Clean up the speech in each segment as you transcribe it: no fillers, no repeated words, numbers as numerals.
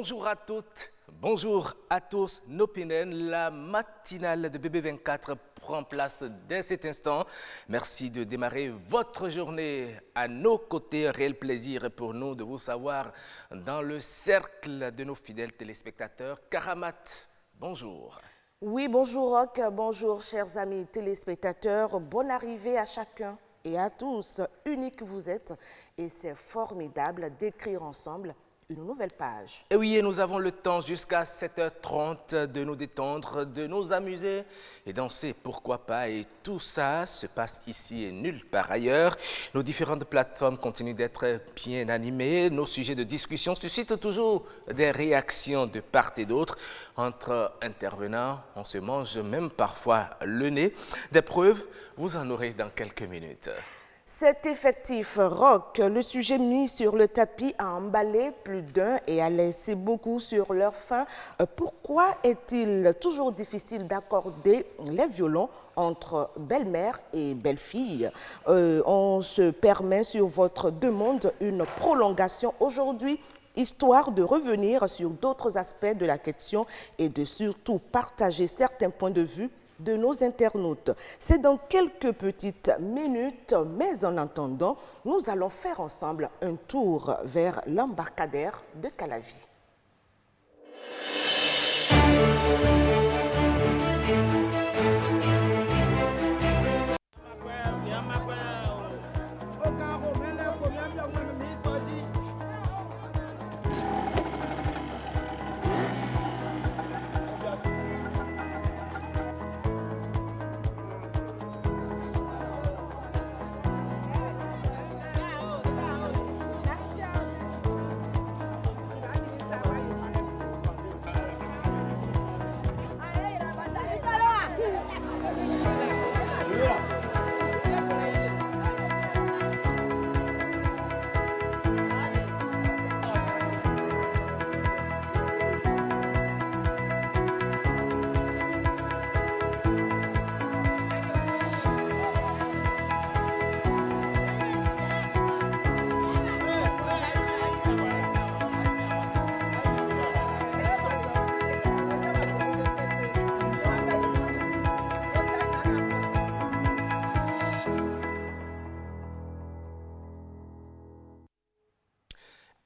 Bonjour à toutes, bonjour à tous. Nopinen, la matinale de BB24 prend place dès cet instant. Merci de démarrer votre journée à nos côtés. Un réel plaisir pour nous de vous savoir dans le cercle de nos fidèles téléspectateurs. Karamat, bonjour. Oui, bonjour Roch, bonjour chers amis téléspectateurs. Bonne arrivée à chacun et à tous. Unique vous êtes et c'est formidable d'écrire ensemble une nouvelle page. Et oui, et nous avons le temps jusqu'à 7h30 de nous détendre, de nous amuser et danser, pourquoi pas. Et tout ça se passe ici et nulle part ailleurs. Nos différentes plateformes continuent d'être bien animées. Nos sujets de discussion suscitent toujours des réactions de part et d'autre. Entre intervenants, on se mange même parfois le nez. Des preuves, vous en aurez dans quelques minutes. C'est effectif, Roch. Le sujet mis sur le tapis a emballé plus d'un et a laissé beaucoup sur leur faim. Pourquoi est-il toujours difficile d'accorder les violons entre belle-mère et belle-fille? On se permet sur votre demande une prolongation aujourd'hui, histoire de revenir sur d'autres aspects de la question et de surtout partager certains points de vue de nos internautes. C'est dans quelques petites minutes, mais en attendant, nous allons faire ensemble un tour vers l'embarcadère de Calavi.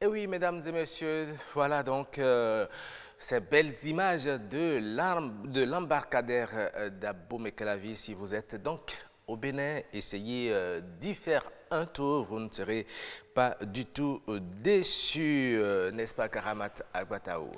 Et oui, mesdames et messieurs, voilà donc ces belles images de l'embarcadère d'Abomey-Calavi. Si vous êtes donc au Bénin, essayez d'y faire un tour, vous ne serez pas du tout déçus, n'est-ce pas, Karamat Agbataou?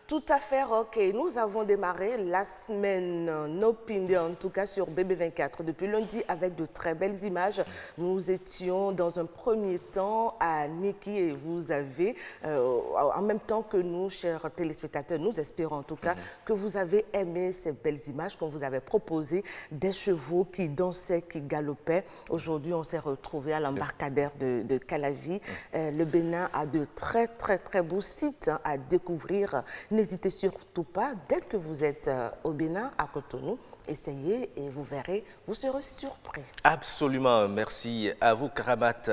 Tout à fait, Roch. Et nous avons démarré la semaine Nopinen, en tout cas sur BB24, depuis lundi avec de très belles images. Nous étions dans un premier temps à Niki et vous avez, en même temps que nous, chers téléspectateurs, nous espérons en tout cas que vous avez aimé ces belles images qu'on vous avait proposées, des chevaux qui dansaient, qui galopaient. Aujourd'hui, on s'est retrouvés à l'embarcadère de Calavi. Le Bénin a de très beaux sites à découvrir. N'hésitez surtout pas, dès que vous êtes au Bénin, à Cotonou, essayez et vous verrez, vous serez surpris. Absolument, merci à vous, Karamat.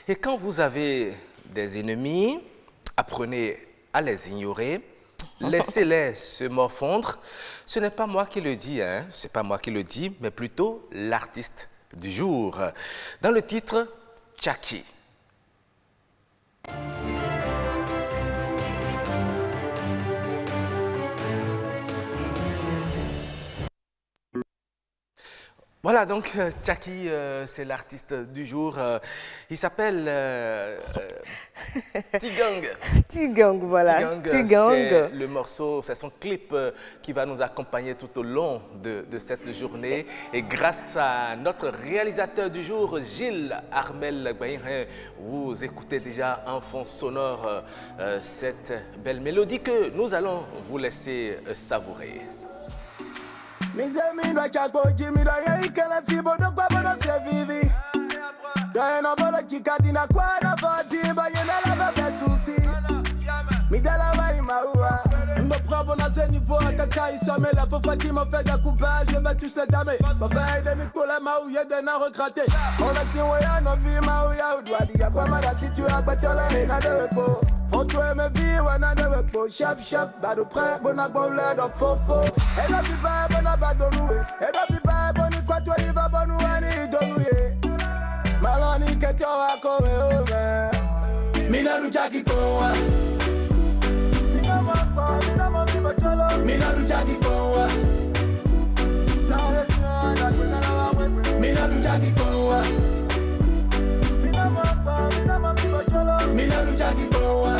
Et quand vous avez des ennemis, apprenez à les ignorer, laissez-les se morfondre. Ce n'est pas moi qui le dis, hein, c'est pas moi qui le dis, mais plutôt l'artiste du jour. Dans le titre, Tchaki. Voilà, donc Tchaki, c'est l'artiste du jour. Il s'appelle Tigang. Tigang, voilà. Tigang, c'est le morceau, c'est son clip qui va nous accompagner tout au long de cette journée. Et grâce à notre réalisateur du jour, Gilles Armel Gbaïrin, vous écoutez déjà en fond sonore cette belle mélodie que nous allons vous laisser savourer. Mes amis doivent chaque mi doit y qu'elle a si bon de quoi bon se vivi. Doit y avoir le chicadina quoi na body ba y na la belle souci. Mi de la va y maoua. Me prend bon à ce niveau à kaka il sommet la faut qui me fait un coupage je vais tous les damer. Ma veille de Nicolas maou y a de n'a regretté. On a si ouais on vit maou ya ou doit dire quoi ma si tu as pas la na de repos. On toi me vie, on a de repos, chap chap, bas de près, bon à bon l'air de faux faux. Et la pipa, bon à bas de loué. Et la pipa, bon y quoi, toi y va, bon ou ani de loué. Malani, que tu as coré au vert. Mina lucha qui coa. Mina mapa, mina mami bacholo. Mina lucha qui coa. Mina lucha qui coa. Mina mapa, mina mami bacholo. Mina lucha qui coa.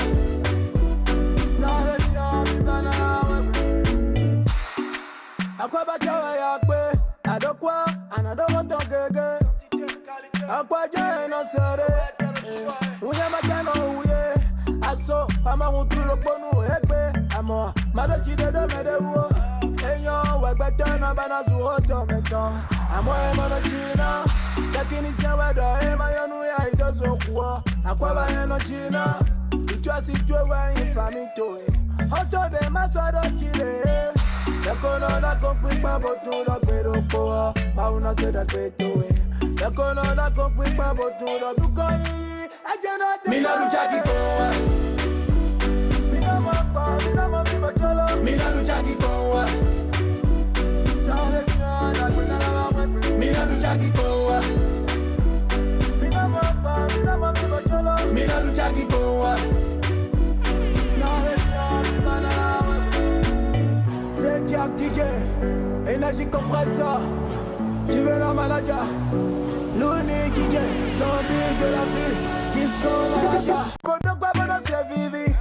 Akwa bachawa yakwe, adokwa, anadomo tongege. Akwa je no sere, unya matano uye. Aso, pama utrulo ponu ekbe. Amo, mado chide de medewo. Enyo, wagbetana bana zuhoto meton. Amo emono china, lakini siya wado ema yonu ya idozo kuwa. Akwa ba eno china, itwa sitwe wa infamito. Oto de masado chile. Yakono na compris pas botou la pero poa, mauna se da peto e. Yakono na compris pas botou la dukoi, ajana te. Mina lucha ki poa. Mina mapa, mina mami bacholo. Mina lucha ki poa. Sare mina na kuna la mwe. Mina lucha ki poa. Mina mapa, mina mami bacholo. Mina lucha ki poa. Jack DJ, énergie compresseur, je veux la manager, l'unique DJ, zombie de la ville, Cisco manager. Kodokwa bono se vivi,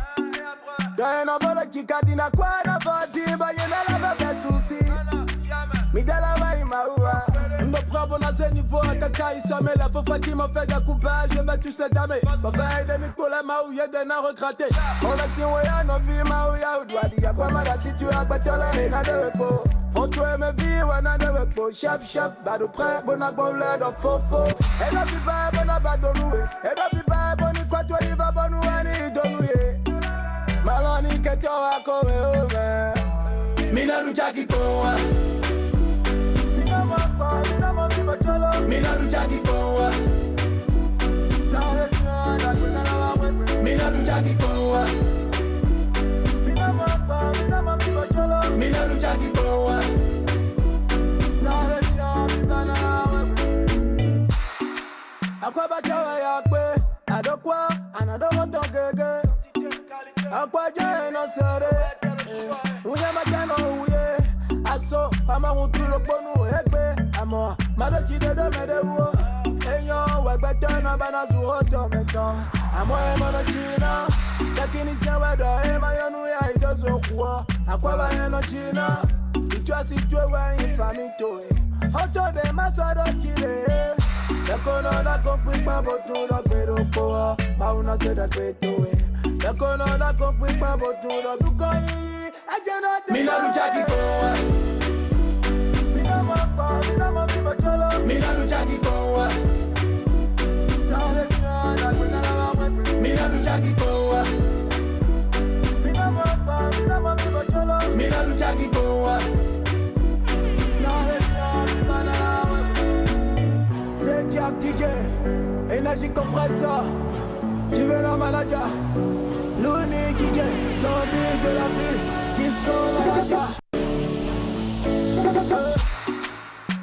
Diana bola chikadina kwa na fati, bayena la bebe souci, midala vai maua, me prend bon à ce niveau, kaka isame, la faux qui m'a fait un coupage, je vais tous les damer, ma veille de Nicolas Maouya de n'a regretté, on a si on a nos vies Maouya ou doit dire quoi mala si tu as battu la reine de repos, on toi me vie ou on a de repos, chap chap, bas de près, bon à bon l'air de faux faux, et la pipa bon à bas de loué, et la pipa bon y quoi toi y va bon ou ani de loué, malani que tu as coré au vert, mina lucha qui coa. Mina mami bacholo. Mina lucha ki koa. Sare mina kuna la mwe. Mina lucha ki koa. Mina mapa, mina mami bacholo. Mina lucha ki koa. Sare mina la mwe. Akwa bachawa yakwe, adokwa, anadomo tongege. Akwa je no sere, unya matano uye. Aso, pama utrulo ponu ekbe. Amo, mado chide de medewo. Enyo, wagbetana bana zuhoto meton. Amo emono china, lakini siya wado ema yonu ya idozo kuwa. Akwa ba eno china, itwa sitwe wa infamito. Oto de masado chile. Yakono na compris pas botou la pero poa, mauna se da peto. Yakono na compris pas botou la dukoi, ajana te. Mina lucha ki koa. Mina mapa, mina mami bacholo. Mina lucha ki koa. Sare mina kuna la mwe. Mina lucha ki koa. Mina mapa, mina mami bacholo. Mina lucha ki koa. Sare mina kuna la mwe. C'est Jack DJ, énergie compresseur, je veux la manager, l'unique DJ, zombie de la ville, Cisco manager.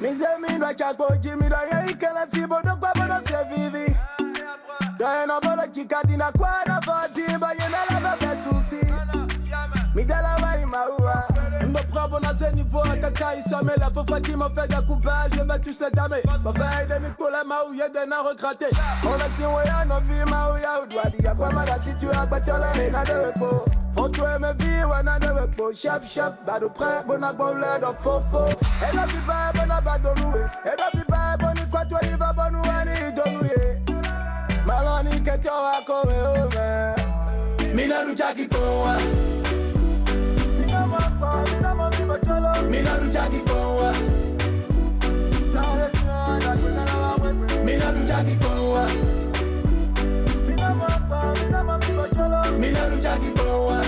Mes amis doivent chaque Jimmy doit y aller la cible de quoi bon se vivi. Diana bola chikadina kwa na fati, bayena la bebe souci. Midala vai maua, me prend bon à ce niveau, kaka isame, la faux qui m'a fait un coupage, je vais tous les damer. Ma veille de Nicolas Maouya de n'a regretté. On a si on a nos vies Maouya ou doit dire quoi mala si tu as battu la reine de repos. On toi me vie ou on a de repos, chap chap, bas de près, bon à bon l'air de faux faux. Et la pipa bon à bas de loué, et la pipa bon y quoi toi y va bon ou ani de loué. Malani que tu as coré au vert. Mina lucha ki koa. Mina mapa, mina mami bacholo. Mina lucha ki koa. Sare mina kuna la mwe. Mina lucha ki koa. Mina mapa, mina mami bacholo. Mina lucha ki koa.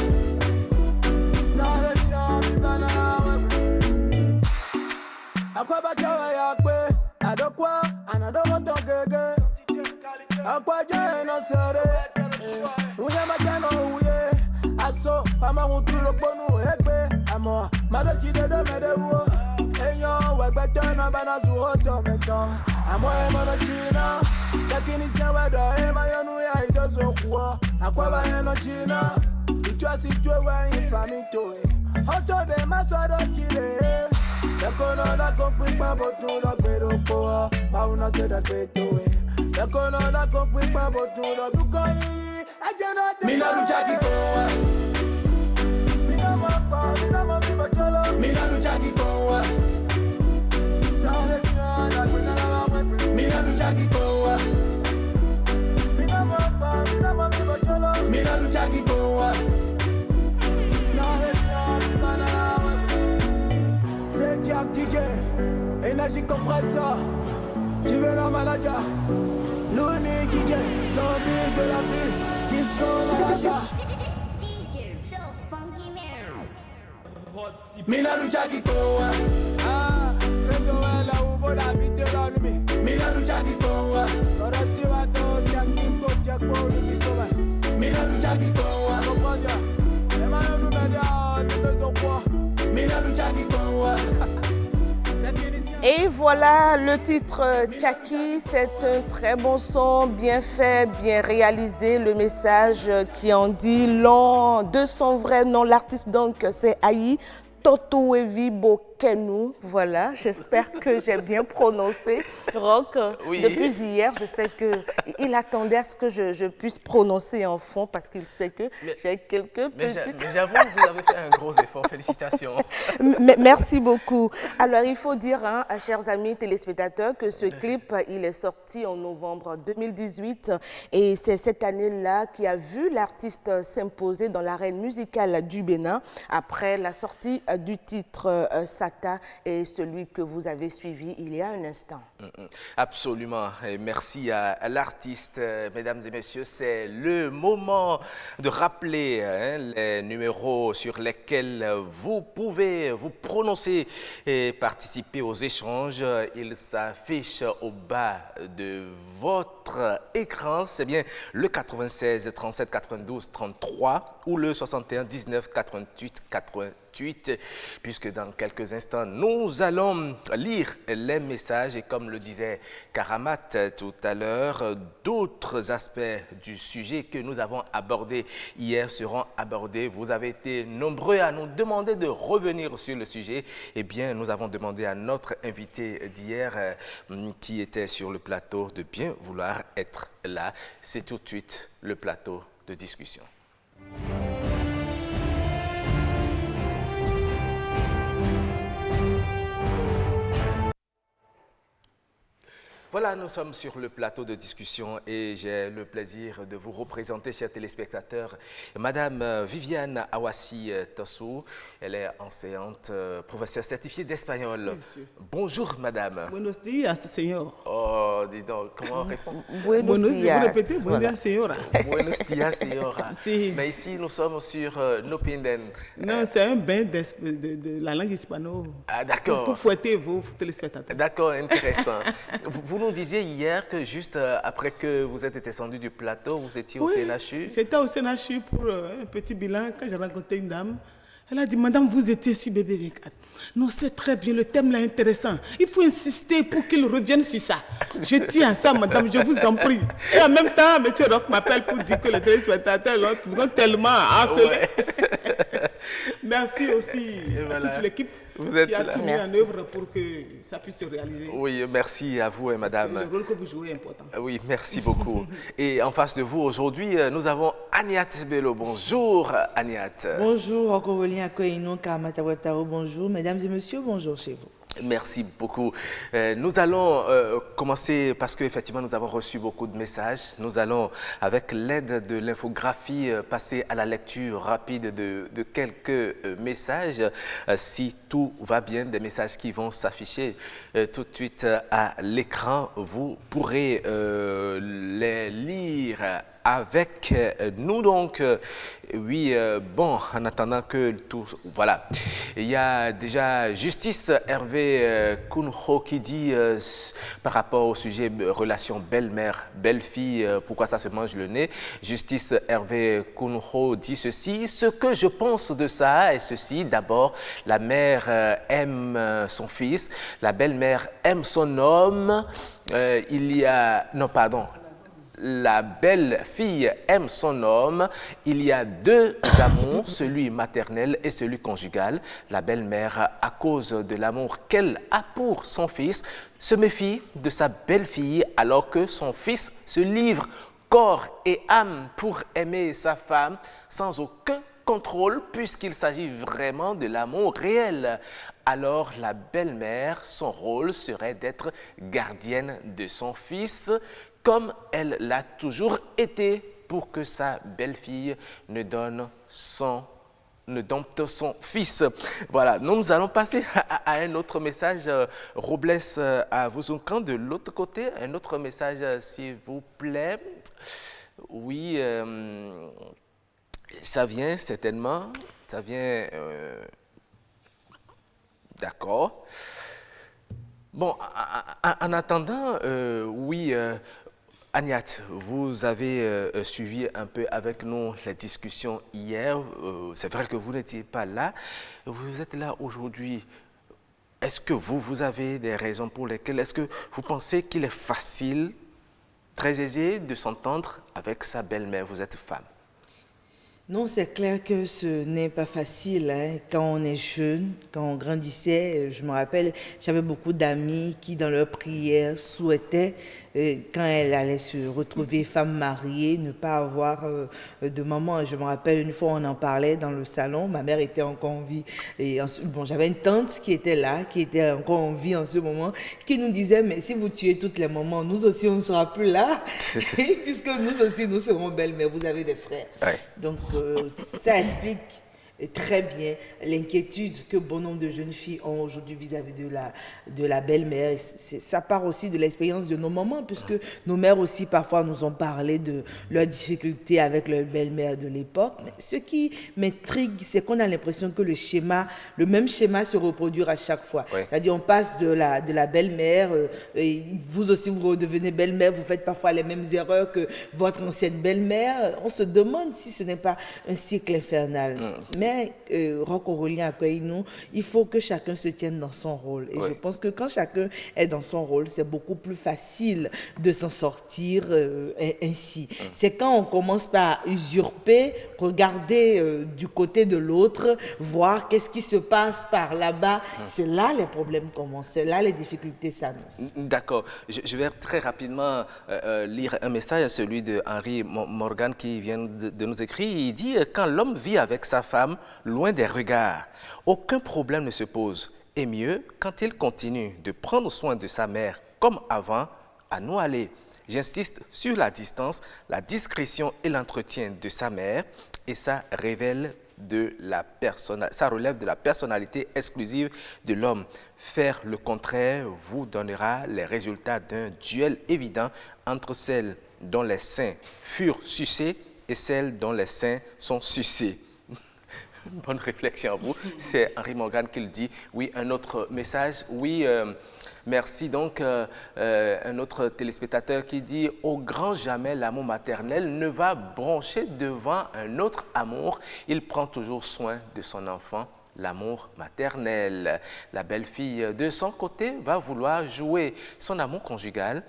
Sare mina la mwe. Akwa bachawa yakwe, adokwa, anadomo tongege. Akwa je no sere, unya matano moi. Madochi de medewo. Eyo, wegbetena bana suhoto meton. Amo e monochina. Takinisya wedo e mayonu ya idoso kuwa. Akwa ba eno china. Itwa sitwe wa infamito. Oto de masado chile. Yakono na kompri pa botu na pero koa. Mauna se da peto. Yakono na kompri pa botu na dukoi. Ajana de mina luchaki koa. Mina mapa, mina mapi bacholo. Mina luchaki koa. Sare tina, mina la mapi. Mina luchaki koa. Mina mapa, mina mapi bacholo. Mina luchaki koa. Sare tina, mina la mapi. C'est Jack DJ, énergie compresseur. Je veux la manager. L'unique DJ, zombie de la ville. Cisco manager. Mina luchaki koa. Ah, reto ela ubo da bite la lumi. Mina luchaki koa. Korasi wa to jakingo jakbo lumi koa. Mina luchaki koa. Kokoja. Ema yo media ni bezo kwa. Mina luchaki koa. Et voilà le titre Tchaki, c'est un très bon son, bien fait, bien réalisé. Le message qui en dit long de son vrai nom, l'artiste donc c'est Ayi Totoevi Bokenu. Voilà, j'espère que j'ai bien prononcé. Rock, oui. Depuis hier, je sais qu'il attendait à ce que je puisse prononcer en fond parce qu'il sait que j'ai quelques petites... Mais j'avoue que vous avez fait un gros effort, félicitations. Merci beaucoup. Alors, il faut dire, hein, chers amis téléspectateurs, que ce clip, il est sorti en novembre 2018 et c'est cette année-là qui a vu l'artiste s'imposer dans l'arène musicale du Bénin après la sortie du titre Sata et celui que vous avez suivi il y a un instant. Absolument. Et merci à l'artiste, mesdames et messieurs. C'est le moment de rappeler les numéros sur lesquels vous pouvez vous prononcer et participer aux échanges. Ils s'affichent au bas de votre écran. C'est bien le 96 37 92 33 ou le 61 19 88 88. Puisque dans quelques instants, nous allons lire les messages et comme le disait Karamat tout à l'heure, d'autres aspects du sujet que nous avons abordé hier seront abordés. Vous avez été nombreux à nous demander de revenir sur le sujet. Eh bien, nous avons demandé à notre invité d'hier qui était sur le plateau de bien vouloir être là. C'est tout de suite le plateau de discussion. Voilà, nous sommes sur le plateau de discussion et j'ai le plaisir de vous représenter, chers téléspectateurs, Madame Viviane Awassi Tossou. Elle est enseignante, professeure certifiée d'espagnol. Bonjour, Madame. Buenos días, señor. Oh, dis donc, comment on répond? Buenos días. Vous répétez, buenos días, señora. Buenos días, señora. Si. Mais ici, nous sommes sur Nopinden. Non, c'est un bain de la langue hispano. Ah, d'accord. Pour fouetter vos téléspectateurs. D'accord, intéressant. Vous nous disiez hier que juste après que vous êtes descendu du plateau, vous étiez au CNHU. J'étais au CNHU pour un petit bilan quand j'ai rencontré une dame. Elle a dit, madame, vous étiez sur BB24. Non, c'est très bien, le thème là est intéressant. Il faut insister pour qu'il revienne sur ça. Je tiens à ça, madame, je vous en prie. Et en même temps, M. Rock m'appelle pour dire que les téléspectateurs vous ont tellement harcelé. Ouais. Merci aussi à toute l'équipe qui a tout mis en œuvre pour que ça puisse se réaliser. Oui, merci à vous, madame. Le rôle que vous jouez est important. Oui, merci beaucoup. Et en face de vous, aujourd'hui, nous avons Aniat Bello. Bonjour, Aniat. Bonjour, Okorolien Koino, Kamatawataro, bonjour. Mesdames et messieurs, bonjour chez vous. Merci beaucoup. Nous allons commencer parce qu'effectivement, nous avons reçu beaucoup de messages. Nous allons, avec l'aide de l'infographie, passer à la lecture rapide de quelques messages. Si tout va bien, des messages qui vont s'afficher tout de suite à l'écran. Vous pourrez les lire avec nous. Donc, oui, bon, en attendant que tout... Voilà. Il y a déjà Justice Hervé Kounho qui dit par rapport au sujet relation belle-mère, belle-fille, pourquoi ça se mange le nez. Justice Hervé Kounho dit ceci, ce que je pense de ça est ceci, d'abord, la mère aime son fils, la belle-mère aime son homme, la belle-fille aime son homme, il y a deux amours, celui maternel et celui conjugal. La belle-mère, à cause de l'amour qu'elle a pour son fils, se méfie de sa belle-fille alors que son fils se livre corps et âme pour aimer sa femme sans aucun contrôle puisqu'il s'agit vraiment de l'amour réel. Alors la belle-mère, son rôle serait d'être gardienne de son fils comme elle l'a toujours été pour que sa belle-fille ne dompte son fils. Voilà, nous allons passer à un autre message. Robles à Vouzounkan, de l'autre côté, un autre message s'il vous plaît. Oui, ça vient certainement, ça vient... D'accord. Bon, en attendant, oui... Agnat, vous avez suivi un peu avec nous les discussions hier. C'est vrai que vous n'étiez pas là. Vous êtes là aujourd'hui. Est-ce que vous avez des raisons pour lesquelles, est-ce que vous pensez qu'il est facile, très aisé de s'entendre avec sa belle-mère? Vous êtes femme. Non, c'est clair que ce n'est pas facile, hein. Quand on est jeune, quand on grandissait, je me rappelle, j'avais beaucoup d'amis qui, dans leurs prières, souhaitaient, quand elle allait se retrouver femme mariée, ne pas avoir de maman. Je me rappelle, une fois, on en parlait dans le salon, ma mère était encore en vie. Et bon, j'avais une tante qui était là, qui était encore en vie en ce moment, qui nous disait, mais si vous tuez toutes les mamans, nous aussi, on ne sera plus là, puisque nous aussi, nous serons belles, mais vous avez des frères. Ouais. Donc, ça explique très bien l'inquiétude que bon nombre de jeunes filles ont aujourd'hui vis-à-vis de la belle-mère. Ça part aussi de l'expérience de nos mamans, puisque nos mères aussi parfois nous ont parlé de leurs difficultés avec leur belle-mère de l'époque. Mais ce qui m'intrigue, c'est qu'on a l'impression que le même schéma se reproduit à chaque fois. Oui. C'est-à-dire on passe de la belle-mère, vous aussi vous redevenez belle-mère, vous faites parfois les mêmes erreurs que votre ancienne belle-mère. On se demande si ce n'est pas un cycle infernal. Mais Roch Aurélien Akouaïnou, il faut que chacun se tienne dans son rôle. Et je pense que quand chacun est dans son rôle, c'est beaucoup plus facile de s'en sortir ainsi. C'est quand on commence par usurper, regarder du côté de l'autre, voir qu'est-ce qui se passe par là-bas. C'est là les problèmes commencent, c'est là les difficultés s'annoncent. D'accord. Je vais très rapidement lire un message, celui de Henri Morgan qui vient de nous écrire. Il dit « Quand l'homme vit avec sa femme, loin des regards, aucun problème ne se pose. Et mieux, quand il continue de prendre soin de sa mère comme avant, à nous aller. J'insiste sur la distance, la discrétion et l'entretien de sa mère, et ça relève de la personnalité exclusive de l'homme. Faire le contraire vous donnera les résultats d'un duel évident entre celles dont les seins furent sucés et celles dont les seins sont sucés. » Bonne réflexion à vous. C'est Henri Morgan qui le dit. Oui, un autre message. Oui, merci. Donc, un autre téléspectateur qui dit « Au grand jamais, l'amour maternel ne va broncher devant un autre amour. Il prend toujours soin de son enfant. » L'amour maternel. La belle-fille, de son côté, va vouloir jouer son amour conjugal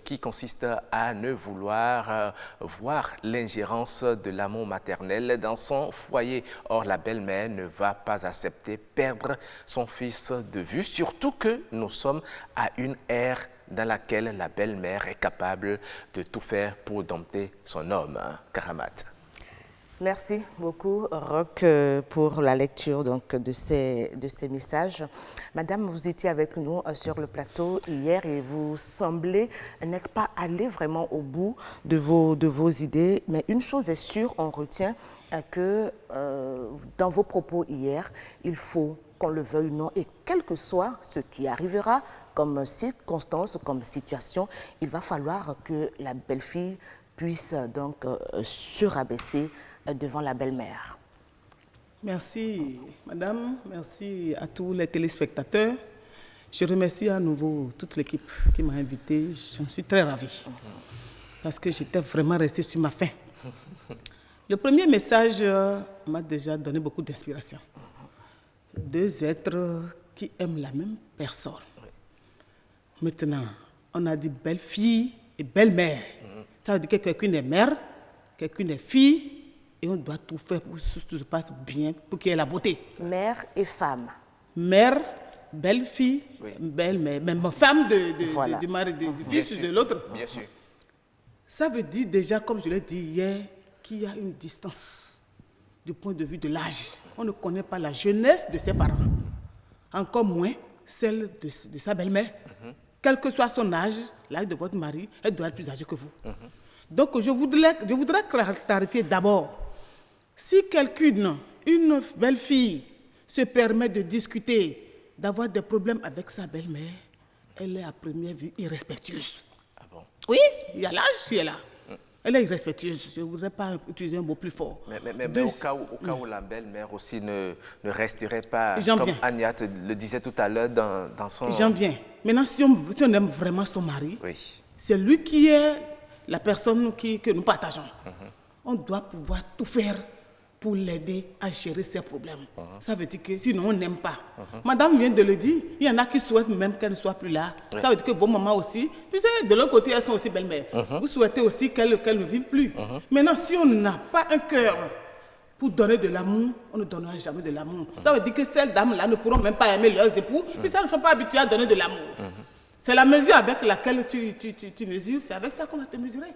qui consiste à ne vouloir voir l'ingérence de l'amour maternel dans son foyer. Or, la belle-mère ne va pas accepter perdre son fils de vue, surtout que nous sommes à une ère dans laquelle la belle-mère est capable de tout faire pour dompter son homme. Karamat. Merci beaucoup, Roch, pour la lecture donc, de ces messages. Madame, vous étiez avec nous sur le plateau hier et vous semblez n'être pas allée vraiment au bout de vos idées. Mais une chose est sûre, on retient que dans vos propos hier, il faut qu'on le veuille ou non, et quel que soit ce qui arrivera comme circonstance, comme situation, il va falloir que la belle-fille puisse donc se rabaisser devant la belle-mère. Merci, madame. Merci à tous les téléspectateurs Je remercie à nouveau toute l'équipe qui m'a invitée. J'en suis très ravie. Parce que j'étais vraiment restée sur ma faim. Le premier message m'a déjà donné beaucoup d'inspiration. Deux êtres qui aiment la même personne. Maintenant, on a dit belle-fille et belle-mère. Ça veut dire que quelqu'un est mère, quelqu'un est fille, et on doit tout faire pour que tout se passe bien, pour qu'il y ait la beauté. Mère et femme. Mère, belle-fille, belle-mère, même femme Voilà. du mari, du fils de l'autre. Bien sûr. Ça veut dire déjà, comme je l'ai dit hier, qu'il y a une distance du point de vue de l'âge. On ne connaît pas la jeunesse de ses parents, encore moins celle de sa belle-mère. Quel que soit son âge, l'âge de votre mari, elle doit être plus âgée que vous. Donc, je voudrais clarifier d'abord, si quelqu'une, une belle-fille, se permet de discuter, d'avoir des problèmes avec sa belle-mère, elle est à première vue irrespectueuse. Ah bon? Oui, il y a l'âge, si elle est là. Elle est irrespectueuse. Je ne voudrais pas utiliser un mot plus fort. Mais au cas où la belle-mère aussi ne resterait pas, J'en comme viens. Agnat le disait tout à l'heure, dans son... J'en viens. Maintenant, si on aime vraiment son mari, Oui. c'est lui qui est la personne que nous partageons. On doit pouvoir tout faire pour l'aider à gérer ses problèmes. Ça veut dire que sinon on n'aime pas. Madame vient de le dire, il y en a qui souhaitent même qu'elle ne soit plus là. Ça veut dire que vos mamans aussi, puis de l'autre côté, elles sont aussi belles-mères. Vous souhaitez aussi qu'elles ne vivent plus. Maintenant, si on n'a pas un cœur pour donner de l'amour, on ne donnera jamais de l'amour. Ça veut dire que ces dames-là ne pourront même pas aimer leurs époux, puisqu'elles ne sont pas habituées à donner de l'amour. C'est la mesure avec laquelle tu mesures, c'est avec ça qu'on va te mesurer.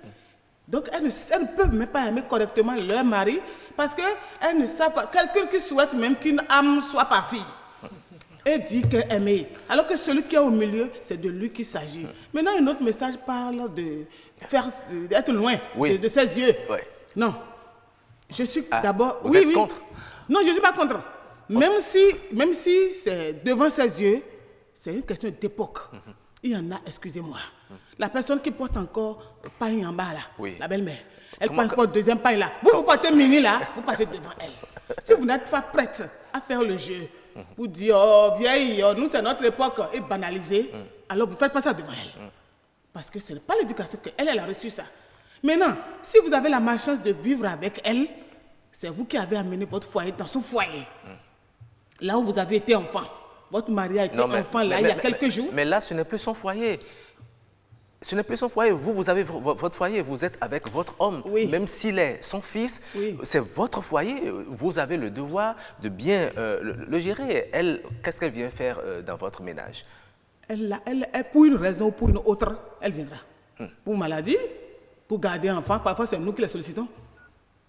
Donc, elles ne peuvent même pas aimer correctement leur mari parce qu'elles ne savent pas. Quelqu'un qui souhaite même qu'une âme soit partie et dit qu'elle aime. Alors que celui qui est au milieu, c'est de lui qu'il s'agit. Maintenant, un autre message parle d'être loin de ses yeux. Oui. Non. Je suis Ah, d'abord... vous êtes contre? Non, je ne suis pas contre. Même si c'est devant ses yeux, c'est une question d'époque. Il y en a, excusez-moi. La personne qui porte encore paille en bas là, la belle-mère, elle porte deuxième paille là. Vous portez mini là, vous passez devant elle. Si vous n'êtes pas prête à faire le jeu, pour dire, oh vieille, nous c'est notre époque, et banaliser, alors vous ne faites pas ça devant elle. Parce que ce n'est pas l'éducation qu'elle, elle a reçu ça. Maintenant, si vous avez la malchance de vivre avec elle, c'est vous qui avez amené votre foyer dans son foyer. Là où vous avez été enfant. Votre mari a été enfant là, il y a quelques jours. Mais là, ce n'est plus son foyer. Ce n'est plus son foyer. Vous avez votre foyer, vous êtes avec votre homme. Oui. Même s'il est son fils, c'est votre foyer. Vous avez le devoir de bien le gérer. Elle, qu'est-ce qu'elle vient faire dans votre ménage? Elle, pour une raison ou pour une autre, elle viendra. Pour maladie, pour garder enfant, parfois c'est nous qui les sollicitons.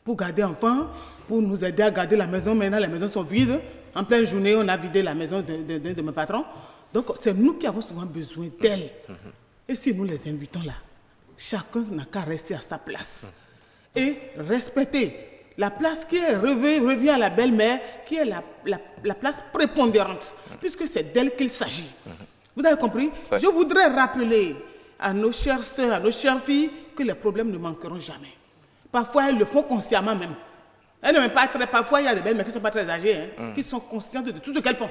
Pour garder enfant, pour nous aider à garder la maison. Maintenant, les maisons sont vides. En pleine journée, on a vidé la maison de mes patrons. Donc, c'est nous qui avons souvent besoin d'elle. Et si nous les invitons là, chacun n'a qu'à rester à sa place. Et respecter la place qui revient à la belle-mère, qui est la place prépondérante, puisque c'est d'elle qu'il s'agit. Vous avez compris? Je voudrais rappeler à nos chères sœurs, à nos chères filles, que les problèmes ne manqueront jamais. Parfois, elles le font consciemment même. Elles ne même pas très... Parfois, il y a des belles-mères qui ne sont pas très âgées, qui sont conscientes de tout ce qu'elles font.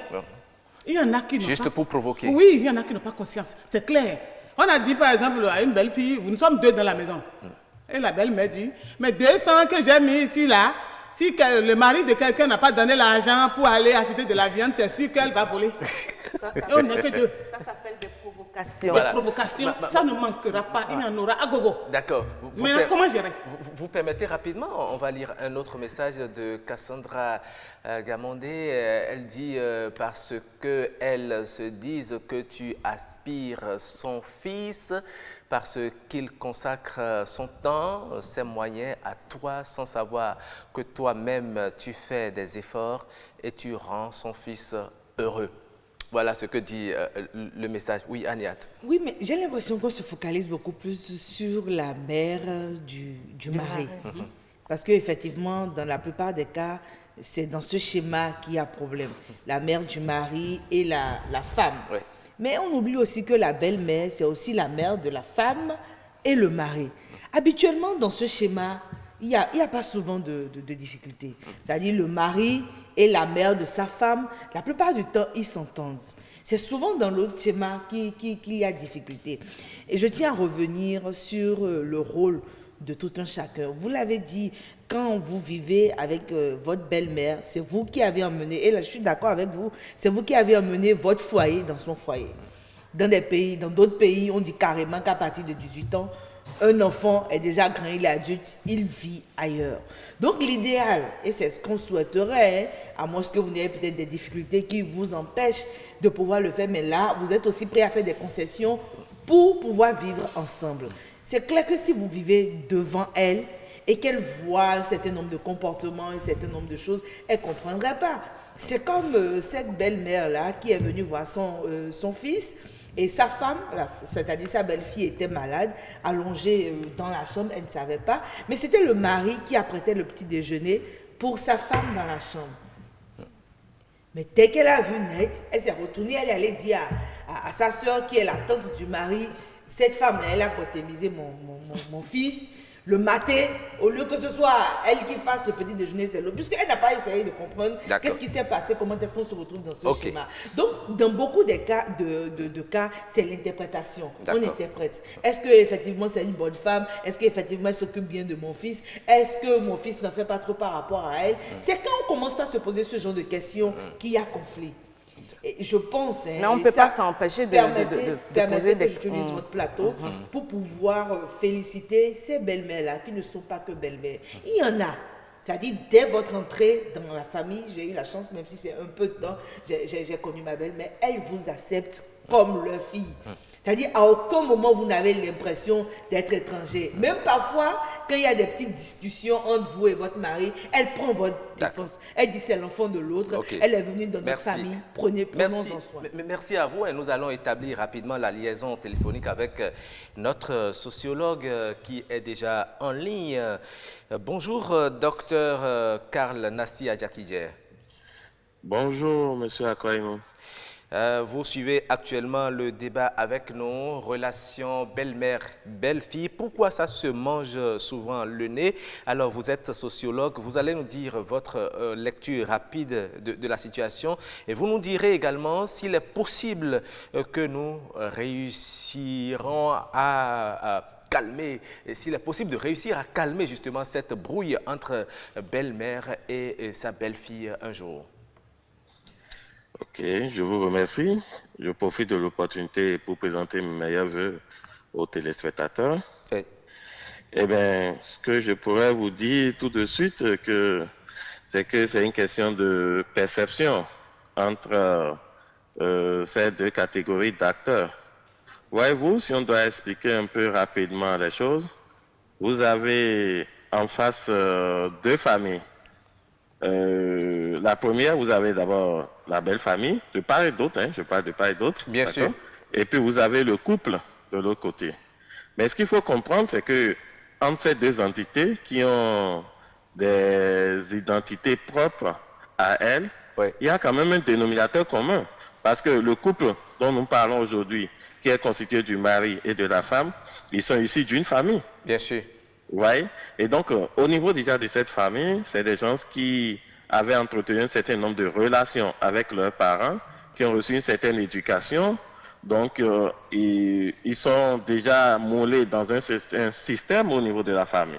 Il y en a qui n'ont Juste pas... pour provoquer. Oui, il y en a qui n'ont pas conscience. C'est clair. On a dit, par exemple, à une belle fille, nous sommes deux dans la maison. Et la belle-mère dit, mais 200 que j'ai mis ici, là, si le mari de quelqu'un n'a pas donné l'argent pour aller acheter de la viande, c'est sûr qu'elle va voler. Et on n'est que deux. Ça s'appelle des provocations. Voilà. Des provocations, ça ne manquera pas. Il y en aura à gogo. D'accord. Maintenant, comment gérer? Vous permettez rapidement, on va lire un autre message de Cassandra Gamondé. Elle dit parce qu'elles se disent que tu aspires son fils, parce qu'il consacre son temps, ses moyens à toi, sans savoir que toi-même tu fais des efforts et tu rends son fils heureux. Voilà ce que dit le message. Oui, Agnat. Oui, mais j'ai l'impression qu'on se focalise beaucoup plus sur la mère du mari. Parce qu'effectivement, dans la plupart des cas, c'est dans ce schéma qu'il y a problème. La mère du mari et la femme. Oui. Mais on oublie aussi que la belle-mère, c'est aussi la mère de la femme et le mari. Habituellement, dans ce schéma, il y a pas souvent de difficultés. C'est-à-dire le mari, et la mère de sa femme, la plupart du temps, ils s'entendent. C'est souvent dans l'autre schéma qu'il y a difficulté. Et je tiens à revenir sur le rôle de tout un chacun. Vous l'avez dit, quand vous vivez avec votre belle-mère, c'est vous qui avez emmené, et là je suis d'accord avec vous, c'est vous qui avez emmené votre foyer dans son foyer. Dans d'autres pays, on dit carrément qu'à partir de 18 ans, un enfant est déjà grand, il est adulte, il vit ailleurs. Donc l'idéal, et c'est ce qu'on souhaiterait, hein, à moins que vous n'ayez peut-être des difficultés qui vous empêchent de pouvoir le faire, mais là, vous êtes aussi prêt à faire des concessions pour pouvoir vivre ensemble. C'est clair que si vous vivez devant elle et qu'elle voit un certain nombre de comportements, un certain nombre de choses, elle ne comprendrait pas. C'est comme cette belle-mère-là qui est venue voir son fils. Et sa femme, c'est-à-dire sa belle-fille, était malade, allongée dans la chambre, elle ne savait pas. Mais c'était le mari qui apprêtait le petit déjeuner pour sa femme dans la chambre. Mais dès qu'elle a vu net, elle s'est retournée, elle allait dire à sa soeur qui est la tante du mari, cette femme-là, elle a potémisé mon fils. Le matin, au lieu que ce soit elle qui fasse le petit déjeuner, c'est l'autre. Puisqu'elle n'a pas essayé de comprendre qu'est-ce qui s'est passé, comment est-ce qu'on se retrouve dans ce schéma. Donc, dans beaucoup de cas, c'est l'interprétation. On interprète. Est-ce qu'effectivement c'est une bonne femme? Est-ce qu'effectivement elle s'occupe bien de mon fils? Est-ce que mon fils n'en fait pas trop par rapport à elle? C'est quand on commence pas à se poser ce genre de questions qu'il y a conflit. Et je pense... Mais on ne peut pas s'empêcher de poser des... J'utilise votre plateau pour pouvoir féliciter ces belles-mères-là qui ne sont pas que belles-mères. Il y en a. C'est-à-dire, dès votre entrée dans la famille, j'ai eu la chance, même si c'est un peu de temps, j'ai connu ma belle-mère, elle vous accepte comme leur fille. C'est-à-dire, à aucun moment, vous n'avez l'impression d'être étranger. Même parfois, quand il y a des petites discussions entre vous et votre mari, elle prend votre défense. Elle dit c'est l'enfant de l'autre. Elle est venue dans notre famille. Prenons-en soin. Merci à vous. Et nous allons établir rapidement la liaison téléphonique avec notre sociologue qui est déjà en ligne. Bonjour, docteur Karl Nassi Adjakidjer. Bonjour, monsieur Akoymo. Vous suivez actuellement le débat avec nous, relation belle-mère, belle-fille. Pourquoi ça se mange souvent le nez? Alors, vous êtes sociologue, vous allez nous dire votre lecture rapide de la situation et vous nous direz également s'il est possible que nous réussirons à calmer, s'il est possible de réussir à calmer justement cette brouille entre belle-mère et sa belle-fille un jour. Ok, je vous remercie. Je profite de l'opportunité pour présenter mes meilleurs vœux aux téléspectateurs. Eh bien, ce que je pourrais vous dire tout de suite, c'est que c'est une question de perception entre ces deux catégories d'acteurs. Voyez-vous, si on doit expliquer un peu rapidement les choses, vous avez en face deux familles. La première, vous avez d'abord la belle famille, de part et d'autre, je parle de part et d'autre. Bien sûr. Et puis vous avez le couple de l'autre côté. Mais ce qu'il faut comprendre, c'est que entre ces deux entités qui ont des identités propres à elles, il y a quand même un dénominateur commun. Parce que le couple dont nous parlons aujourd'hui, qui est constitué du mari et de la femme, ils sont issus d'une famille. Bien sûr. Ouais. Et donc, au niveau déjà de cette famille, c'est des gens qui avaient entretenu un certain nombre de relations avec leurs parents, qui ont reçu une certaine éducation. Donc, ils sont déjà moulés dans un système au niveau de la famille.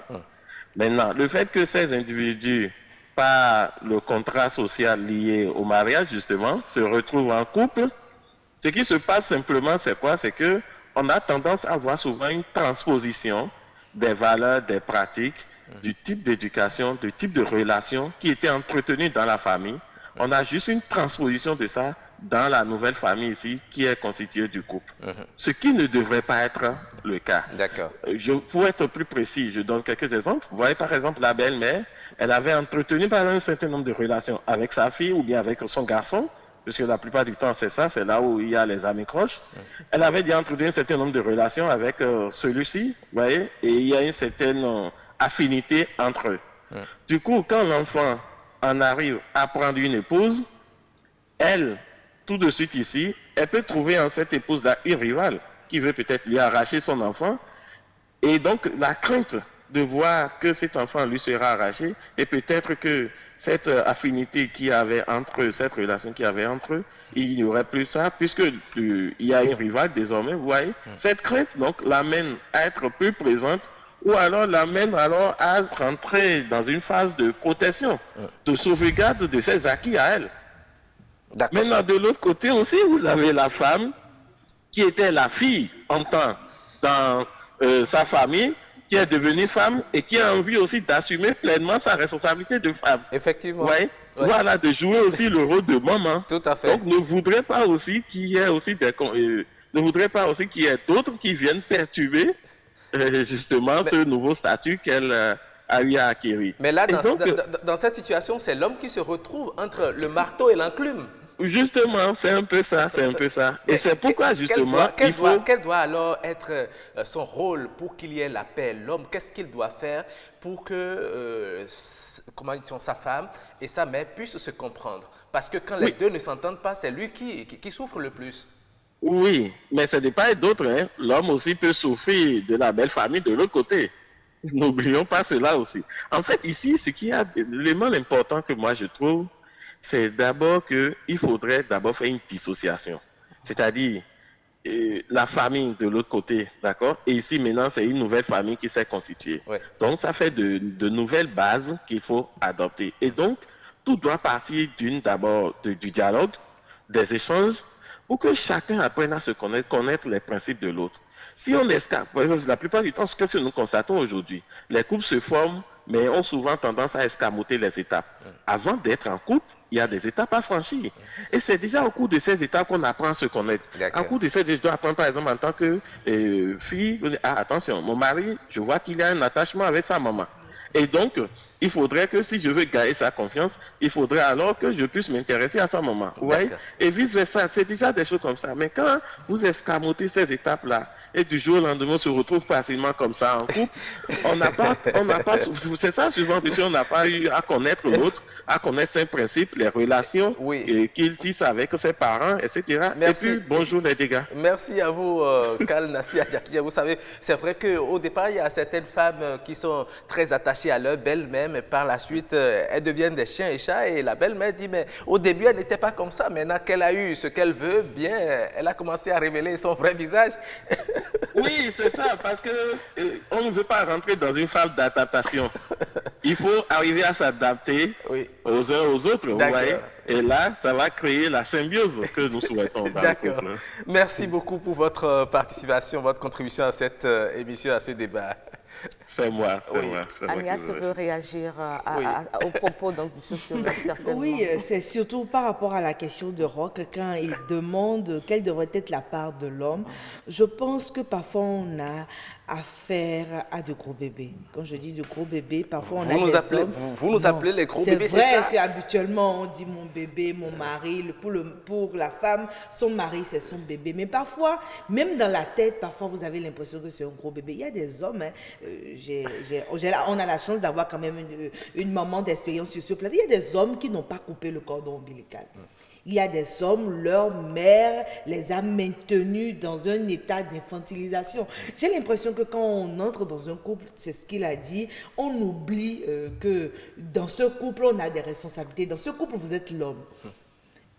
Maintenant, le fait que ces individus, par le contrat social lié au mariage, justement, se retrouvent en couple, ce qui se passe simplement, c'est quoi? C'est que on a tendance à voir souvent une transposition des valeurs, des pratiques, du type d'éducation, du type de relation qui était entretenu dans la famille. On a juste une transposition de ça dans la nouvelle famille ici, qui est constituée du couple. Ce qui ne devrait pas être le cas. D'accord. Pour être plus précis, je donne quelques exemples. Vous voyez par exemple la belle-mère, elle avait entretenu par un certain nombre de relations avec sa fille ou bien avec son garçon, puisque la plupart du temps c'est ça, c'est là où il y a les amis croches. Elle avait déjà entretenu un certain nombre de relations avec celui-ci, vous voyez, et il y a une certaine affinité entre eux. Du coup, quand l'enfant en arrive à prendre une épouse, elle, tout de suite ici, elle peut trouver en cette épouse-là une rivale qui veut peut-être lui arracher son enfant. Et donc, la crainte de voir que cet enfant lui sera arraché, et peut-être que cette affinité qu'il y avait entre eux, cette relation qu'il y avait entre eux, il n'y aurait plus ça, puisque il y a une rivale désormais, vous voyez. Cette crainte, donc, l'amène à être plus présente, ou alors l'amène alors à rentrer dans une phase de protection, de sauvegarde de ses acquis à elle. Maintenant, de l'autre côté aussi, vous avez la femme qui était la fille en temps dans sa famille, qui est devenue femme et qui a envie aussi d'assumer pleinement sa responsabilité de femme. Effectivement. Ouais. Voilà, de jouer aussi le rôle de maman. Tout à fait. Donc, ne voudrait pas aussi qu'il y ait aussi d'autres qui viennent perturber justement ce nouveau statut qu'elle a eu à acquérir. Mais là, dans cette situation, c'est l'homme qui se retrouve entre le marteau et l'enclume. Justement, c'est un peu ça, c'est un peu ça. Et c'est pourquoi, justement, quel doit alors être son rôle pour qu'il y ait la paix? L'homme, qu'est-ce qu'il doit faire pour que sa femme et sa mère puissent se comprendre? Parce que quand les deux ne s'entendent pas, c'est lui qui souffre le plus. Oui, mais ce n'est pas d'autre. Hein. L'homme aussi peut souffrir de la belle famille de l'autre côté. N'oublions pas cela aussi. En fait, ici, l'élément important que moi je trouve, c'est d'abord qu'il faudrait d'abord faire une dissociation. C'est-à-dire, la famille de l'autre côté, d'accord? Et ici, maintenant, c'est une nouvelle famille qui s'est constituée. Ouais. Donc, ça fait de nouvelles bases qu'il faut adopter. Et donc, tout doit partir d'abord du dialogue, des échanges, pour que chacun apprenne à se connaître les principes de l'autre. Si on escape, la plupart du temps, ce que nous constatons aujourd'hui, les couples se forment, mais ont souvent tendance à escamoter les étapes. Avant d'être en couple, il y a des étapes à franchir. Et c'est déjà au cours de ces étapes qu'on apprend à se connaître. Au cours de ces étapes, je dois apprendre, par exemple, en tant que fille, attention, mon mari, je vois qu'il a un attachement avec sa maman. Et donc, il faudrait que si je veux gagner sa confiance, il faudrait alors que je puisse m'intéresser à sa maman. Ouais? Et vice-versa, c'est déjà des choses comme ça. Mais quand vous escamotez ces étapes-là, et du jour au lendemain, on se retrouve facilement comme ça en couple, on n'a pas, c'est ça souvent, puisqu'on n'a pas eu à connaître l'autre, à connaître ses principes, les relations qu'il tisse avec ses parents, etc. Merci. Et puis, bonjour les dégâts. Merci à vous, Kal Nassi Adjakija. Vous savez, c'est vrai qu'au départ, il y a certaines femmes qui sont très attachées à leur belle-mère, mais par la suite, elles deviennent des chiens et chats. Et la belle-mère dit, mais au début, elle n'était pas comme ça. Maintenant qu'elle a eu ce qu'elle veut, bien, elle a commencé à révéler son vrai visage. Oui, c'est ça, parce que on ne veut pas rentrer dans une phase d'adaptation. Il faut arriver à s'adapter aux uns aux autres, vous voyez. Et là, ça va créer la symbiose que nous souhaitons. D'accord. Merci beaucoup pour votre participation, votre contribution à cette émission, à ce débat. C'est moi, c'est moi. Ania, tu veux réagir aux propos donc, du sociologue, certainement? Oui, c'est surtout par rapport à la question de Roch, quand il demande quelle devrait être la part de l'homme. Je pense que parfois on a affaire à de gros bébés. Quand je dis de gros bébés, parfois on a des hommes... Vous nous appelez les gros bébés, c'est ça? C'est vrai qu'habituellement on dit mon bébé, mon mari. Pour la femme, son mari c'est son bébé. Mais parfois, même dans la tête, parfois vous avez l'impression que c'est un gros bébé. Il y a des hommes, hein, on a la chance d'avoir quand même une maman d'expérience sur ce plan. Il y a des hommes qui n'ont pas coupé le cordon ombilical. Il y a des hommes, leur mère les a maintenus dans un état d'infantilisation. J'ai l'impression que quand on entre dans un couple, c'est ce qu'il a dit, on oublie que dans ce couple, on a des responsabilités. Dans ce couple, vous êtes l'homme.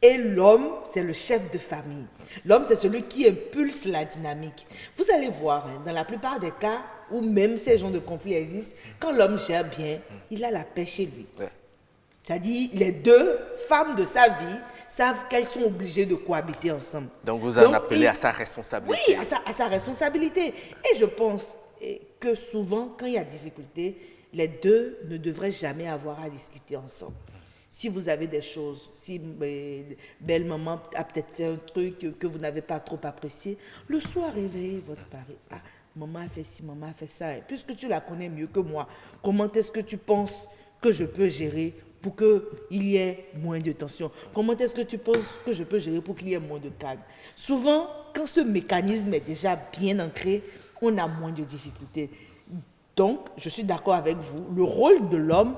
Et l'homme, c'est le chef de famille. L'homme, c'est celui qui impulse la dynamique. Vous allez voir, hein, dans la plupart des cas où même ces genres de conflits existent, quand l'homme gère bien, il a la paix chez lui. C'est-à-dire, les deux femmes de sa vie savent qu'elles sont obligées de cohabiter ensemble. Donc, vous en appelez à sa responsabilité. Oui, à sa responsabilité. Et je pense que souvent, quand il y a difficulté, les deux ne devraient jamais avoir à discuter ensemble. Si vous avez des choses, si belle maman a peut-être fait un truc que vous n'avez pas trop apprécié, le soir, réveillez votre mari. Ah, maman a fait ci, maman a fait ça. Puisque tu la connais mieux que moi, comment est-ce que tu penses que je peux gérer pour qu'il y ait moins de tension? Comment est-ce que tu penses que je peux gérer pour qu'il y ait moins de calme? Souvent, quand ce mécanisme est déjà bien ancré, on a moins de difficultés. Donc, je suis d'accord avec vous, le rôle de l'homme,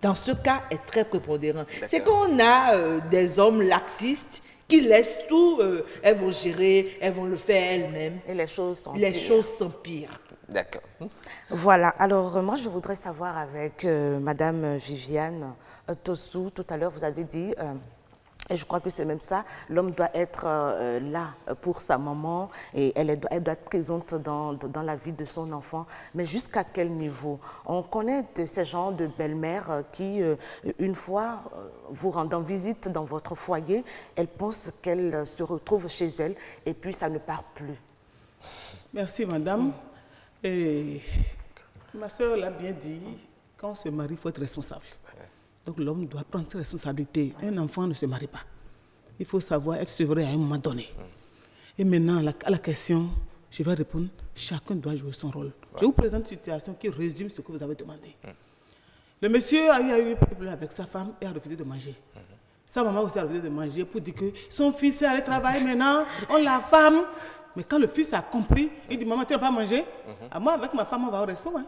dans ce cas, est très prépondérant. C'est quand on a des hommes laxistes qui laissent tout, elles vont gérer, elles vont le faire elles-mêmes. Et les choses s'empirent. Les choses s'empirent. D'accord. Voilà, alors moi je voudrais savoir avec Madame Viviane Tossou, tout à l'heure vous avez dit, et je crois que c'est même ça, l'homme doit être là pour sa maman et elle doit être présente dans la vie de son enfant, mais jusqu'à quel niveau? On connaît de ces genres de belles-mères qui, une fois vous rendant visite dans votre foyer, elles pensent qu'elles se retrouvent chez elles et puis ça ne part plus. Merci, madame. Et ma soeur l'a bien dit, quand on se marie, il faut être responsable. Donc l'homme doit prendre ses responsabilités. Un enfant ne se marie pas. Il faut savoir être sevré à un moment donné. Et maintenant, à la question, je vais répondre, chacun doit jouer son rôle. Je vous présente une situation qui résume ce que vous avez demandé. Le monsieur a eu un problème avec sa femme et a refusé de manger. Sa maman aussi a refusé de manger pour dire que son fils est allé travailler maintenant, on la femme. Mais quand le fils a compris, il dit, maman, tu n'as pas mangé? Moi, avec ma femme, on va au resto. Hein.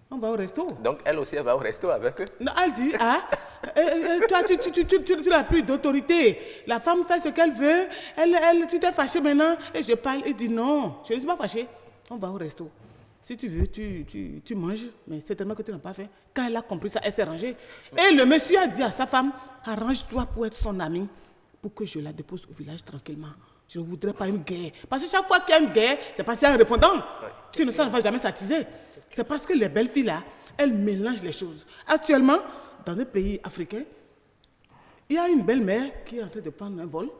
On va au resto. Donc, elle aussi, elle va au resto avec eux? Non, elle dit, toi, tu n'as plus d'autorité. La femme fait ce qu'elle veut. Tu t'es fâché maintenant. Et je parle, il dit, non, je ne suis pas fâché. On va au resto. Si tu veux, tu manges, mais c'est tellement que tu n'as pas fait. Quand elle a compris ça, elle s'est rangée. Et le monsieur a dit à sa femme, arrange-toi pour être son ami, pour que je la dépose au village tranquillement. Je ne voudrais pas une guerre. Parce que chaque fois qu'il y a une guerre, c'est parce qu'il y a un répondant. Sinon, ça ne va jamais s'attiser. C'est parce que les belles filles-là, elles mélangent les choses. Actuellement, dans les pays africains, il y a une belle-mère qui est en train de prendre un vol,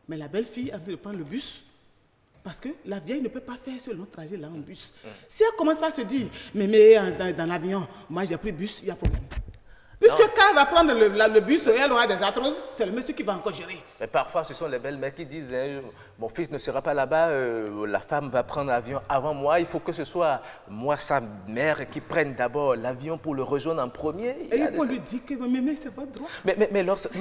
mais la belle-fille est en train de prendre le bus. Parce que la vieille ne peut pas faire ce long trajet-là en bus. Si elle commence par se dire, mais dans l'avion, moi j'ai pris le bus, il y a problème. Puisque quand elle va prendre le bus et elle aura des arthroses, c'est le monsieur qui va encore gérer. Mais parfois, ce sont les belles-mères qui disent mon fils ne sera pas là-bas, la femme va prendre l'avion avant moi. Il faut que ce soit moi, sa mère, qui prenne d'abord l'avion pour le rejoindre en premier. Et il faut lui dire que mais c'est votre droit.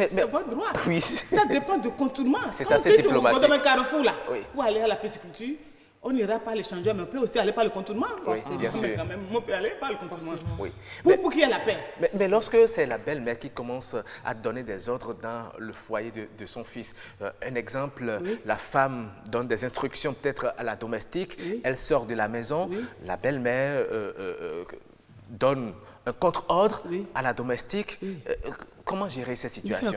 C'est votre droit. Oui. Ça dépend du contournement. C'est assez diplomatique. Dans un carrefour, là, oui. Pour aller à la pisciculture, on n'ira pas à l'échangeur, mais on peut aussi aller par le contournement. Oui, bien sûr. Quand même, on peut aller par le contournement. Oui. Pour qu'il y ait la paix. Mais lorsque c'est la belle-mère qui commence à donner des ordres dans le foyer de son fils, un exemple, la femme donne des instructions peut-être à la domestique, elle sort de la maison, la belle-mère donne un contre-ordre à la domestique. Comment gérer cette situation?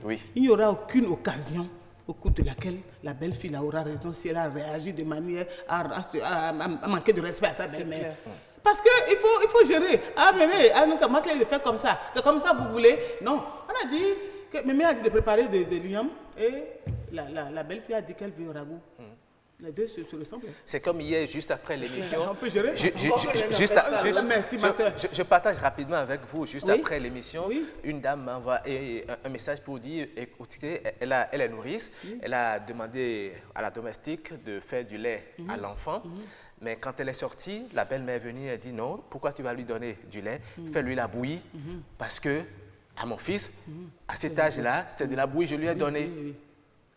Oui. Il n'y aura aucune occasion au cours de laquelle la belle-fille aura raison si elle a réagi de manière à manquer de respect à sa belle-mère. Parce qu'il faut gérer. Non, c'est moi qui l'ai fait comme ça. C'est comme ça vous voulez. Non, on a dit que mémé a dit de préparer de l'igname et la belle-fille a dit qu'elle veut au ragoût. Les deux se ressemblent. C'est comme hier, juste après l'émission. On peut gérer. Merci, ma soeur. Je partage rapidement avec vous, juste après l'émission. Une dame m'a envoyé un message pour dire, écoutez, elle est nourrice. Elle a demandé à la domestique de faire du lait à l'enfant. Mais quand elle est sortie, la belle-mère est venue et a dit non, pourquoi tu vas lui donner du lait? Fais-lui la bouillie. Parce que, à mon fils, à cet âge-là, c'est de la bouillie, je lui ai donné.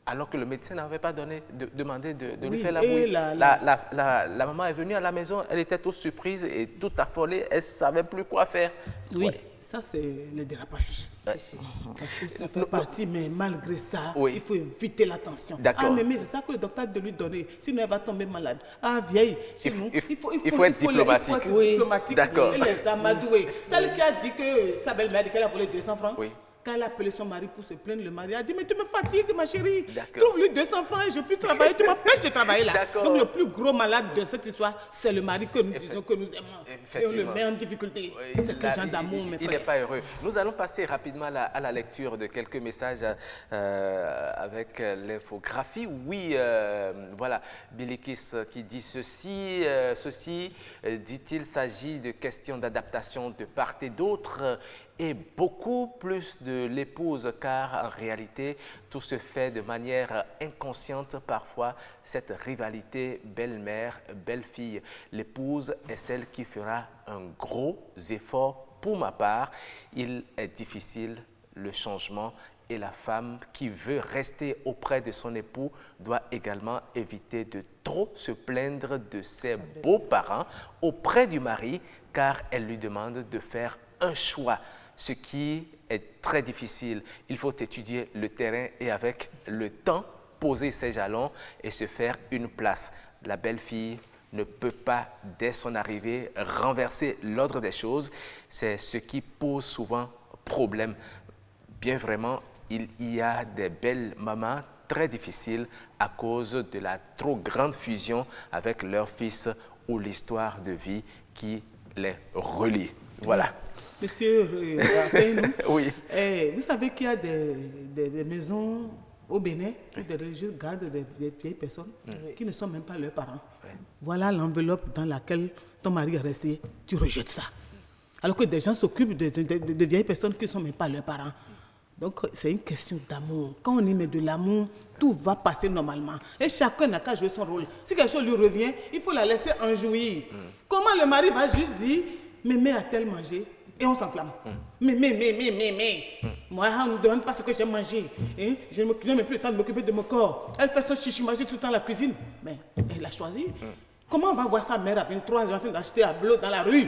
Alors que le médecin n'avait pas demandé de lui faire la bouillie. La maman est venue à la maison, elle était toute surprise et toute affolée, elle ne savait plus quoi faire. Oui, ça c'est le dérapage. Parce que ça fait partie, mais malgré ça, il faut éviter la tension. Mais c'est ça que le docteur doit lui donner, sinon elle va tomber malade. Vieille, il faut être diplomatique. D'accord. Elle les amadouées. Celle qui a dit que sa belle-mère a dit qu'elle a volé 200 francs. Quand elle a appelé son mari pour se plaindre, le mari a dit, mais tu me fatigues, ma chérie. Trouve-lui 200 francs et je puisse travailler. Tu m'empêches de travailler là. Donc le plus gros malade de cette histoire, c'est le mari que nous disons que nous aimons. Et on le met en difficulté. C'est quel genre d'amour, mes frères. Il n'est pas heureux. Nous allons passer rapidement à la lecture de quelques messages avec l'infographie. Oui, voilà, Bilikis qui dit ceci, dit-il, s'agit de questions d'adaptation de part et d'autre. Et beaucoup plus de l'épouse, car en réalité, tout se fait de manière inconsciente parfois, cette rivalité belle-mère, belle-fille. L'épouse est celle qui fera un gros effort. Pour ma part, il est difficile le changement et la femme qui veut rester auprès de son époux doit également éviter de trop se plaindre de ses beaux-parents auprès du mari, car elle lui demande de faire un choix. Ce qui est très difficile. Il faut étudier le terrain et avec le temps, poser ses jalons et se faire une place. La belle-fille ne peut pas, dès son arrivée, renverser l'ordre des choses. C'est ce qui pose souvent problème. Bien vraiment, il y a des belles mamans très difficiles à cause de la trop grande fusion avec leur fils ou l'histoire de vie qui les relie. Voilà. Monsieur Raphaël, Oui. Vous savez qu'il y a des maisons au Bénin où des religieux gardent des vieilles personnes qui ne sont même pas leurs parents. Voilà l'enveloppe dans laquelle ton mari est resté, tu rejettes ça. Alors que des gens s'occupent de vieilles personnes qui ne sont même pas leurs parents. Donc, c'est une question d'amour. Quand on y met de l'amour, tout va passer normalement. Et chacun n'a qu'à jouer son rôle. Si quelque chose lui revient, il faut la laisser en jouir. Comment le mari va juste dire, mémé a-t-elle mangé? Et on s'enflamme. Mais. Moi, on ne me demande pas ce que j'ai mangé. Hein? Je n'ai même plus le temps de m'occuper de mon corps. Elle fait son chichi manger tout le temps à la cuisine. Mais elle a choisi. Comment on va voir sa mère à 23 ans en train d'acheter à bleu dans la rue?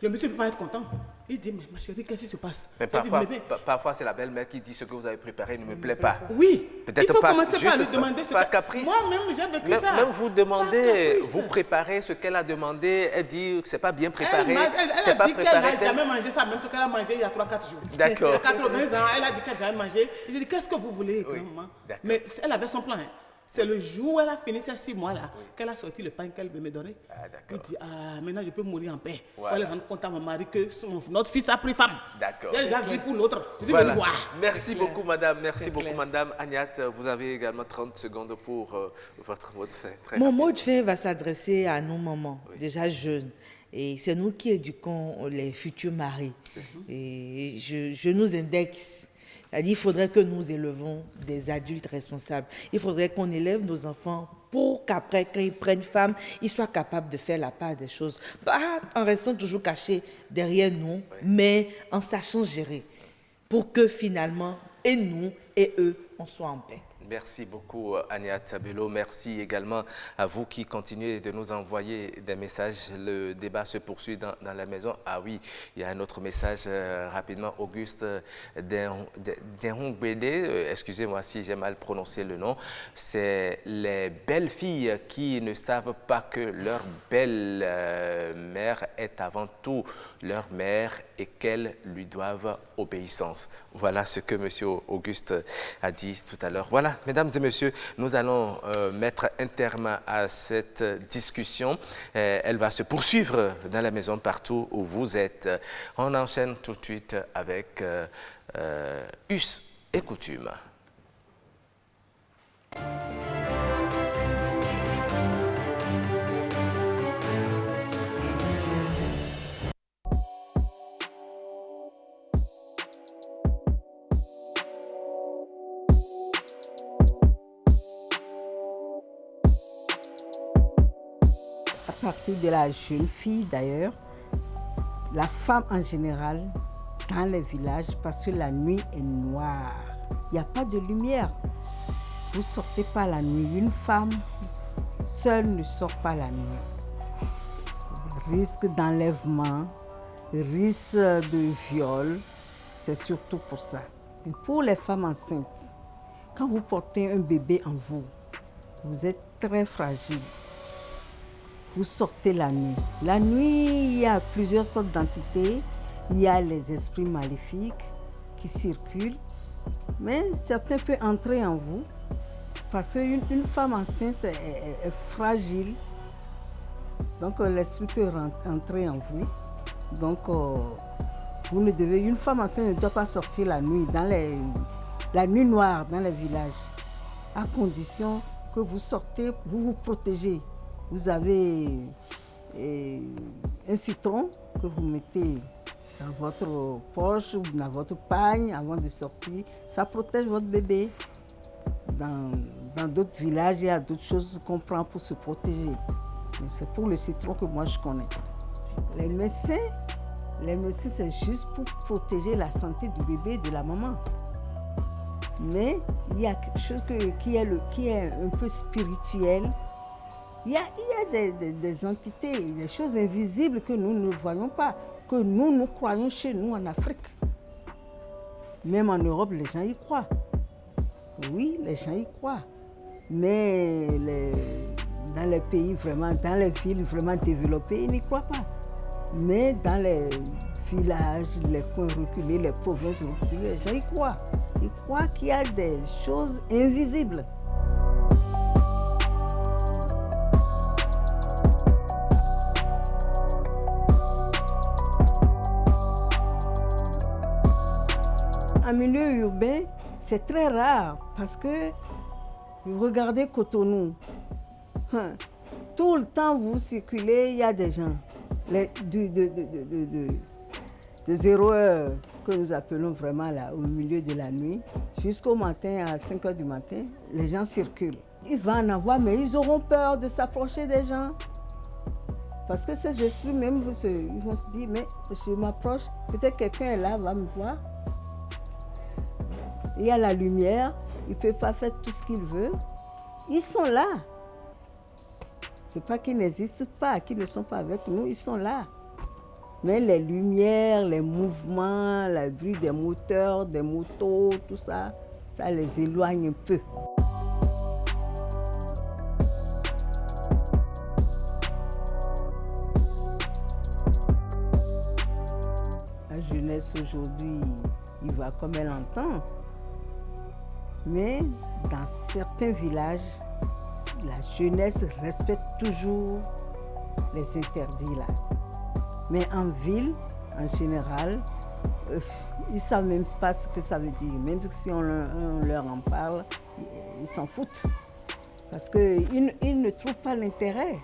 Le monsieur ne peut pas être content. Il dit, mais ma chérie, qu'est-ce qui se passe? Mais parfois c'est la belle-mère qui dit ce que vous avez préparé ne me plaît pas. Oui, peut-être il faut pas, commencer par lui demander ce pas que... caprice. Moi-même, j'ai vécu ça. Même vous demandez, vous préparez ce qu'elle a demandé, elle dit que c'est pas bien préparé, elle a dit qu'elle n'a jamais mangé ça, même ce qu'elle a mangé il y a 3-4 jours. D'accord. Il y a 80 ans, elle a dit qu'elle n'a jamais mangé. J'ai dit, qu'est-ce que vous voulez, maman? Mais elle avait son plan. Hein. C'est le jour où elle a fini ces 6 mois-là qu'elle a sorti le pain qu'elle veut me donner. Elle dit, maintenant je peux mourir en paix. Voilà. Pour aller rendre compte à mon mari que notre fils a pris femme. D'accord. J'ai déjà vu pour l'autre. Voilà. Merci beaucoup, madame. Merci beaucoup, madame. Agnat, vous avez également 30 secondes pour votre mot de fin. Mon mot de fin va s'adresser à nos mamans, déjà jeunes. Et c'est nous qui éduquons les futurs maris. Et je nous indexe. C'est-à-dire qu'il faudrait que nous élevons des adultes responsables. Il faudrait qu'on élève nos enfants pour qu'après, quand ils prennent femme, ils soient capables de faire la part des choses. Pas en restant toujours cachés derrière nous, mais en sachant gérer. Pour que finalement, et nous et eux, on soit en paix. Merci beaucoup, Agnat Bello. Merci également à vous qui continuez de nous envoyer des messages. Le débat se poursuit dans la maison. Ah oui, il y a un autre message rapidement. Auguste Denhongbede, excusez-moi si j'ai mal prononcé le nom. C'est les belles filles qui ne savent pas que leur belle-mère est avant tout leur mère et qu'elles lui doivent obéissance. Voilà ce que M. Auguste a dit tout à l'heure. Voilà, mesdames et messieurs, nous allons mettre un terme à cette discussion. Elle va se poursuivre dans la maison partout où vous êtes. On enchaîne tout de suite avec Us et coutumes. À partir de la jeune fille d'ailleurs, la femme en général, dans les villages, parce que la nuit est noire, il n'y a pas de lumière. Vous ne sortez pas la nuit. Une femme seule ne sort pas la nuit. Risque d'enlèvement, risque de viol, c'est surtout pour ça. Et pour les femmes enceintes, quand vous portez un bébé en vous, vous êtes très fragile. Vous sortez la nuit. La nuit, il y a plusieurs sortes d'entités. Il y a les esprits maléfiques qui circulent. Mais certains peuvent entrer en vous parce qu'une femme enceinte est fragile. Donc l'esprit peut entrer en vous. Donc une femme enceinte ne doit pas sortir la nuit, la nuit noire dans les villages. À condition que vous sortez, vous vous protégez. Vous avez un citron que vous mettez dans votre poche ou dans votre pagne avant de sortir. Ça protège votre bébé. Dans d'autres villages, il y a d'autres choses qu'on prend pour se protéger. Mais c'est pour le citron que moi je connais. Les médecins, c'est juste pour protéger la santé du bébé et de la maman. Mais il y a quelque chose qui est un peu spirituel. Il y a des entités, des choses invisibles que nous ne voyons pas, que nous croyons chez nous en Afrique. Même en Europe, les gens y croient. Oui, les gens y croient. Mais dans les pays vraiment, dans les villes vraiment développées, ils n'y croient pas. Mais dans les villages, les coins reculés, les provinces reculées, les gens y croient. Ils croient qu'il y a des choses invisibles. En milieu urbain, c'est très rare parce que vous regardez Cotonou. Tout le temps vous circulez, il y a des gens. De 0 heure que nous appelons vraiment là, au milieu de la nuit, jusqu'au matin, à 5 heures du matin, les gens circulent. Il va en avoir, mais ils auront peur de s'approcher des gens. Parce que ces esprits même, ils vont se dire, mais je m'approche, peut-être quelqu'un est là, va me voir. Il y a la lumière, il ne peut pas faire tout ce qu'il veut. Ils sont là. Ce n'est pas qu'ils n'existent pas, qu'ils ne sont pas avec nous, ils sont là. Mais les lumières, les mouvements, le bruit des moteurs, des motos, tout ça, ça les éloigne un peu. La jeunesse aujourd'hui, il va comme elle entend. Mais dans certains villages, la jeunesse respecte toujours les interdits là. Mais en ville, en général, ils ne savent même pas ce que ça veut dire. Même si on leur en parle, ils s'en foutent. Parce qu'ils ne trouvent pas l'intérêt.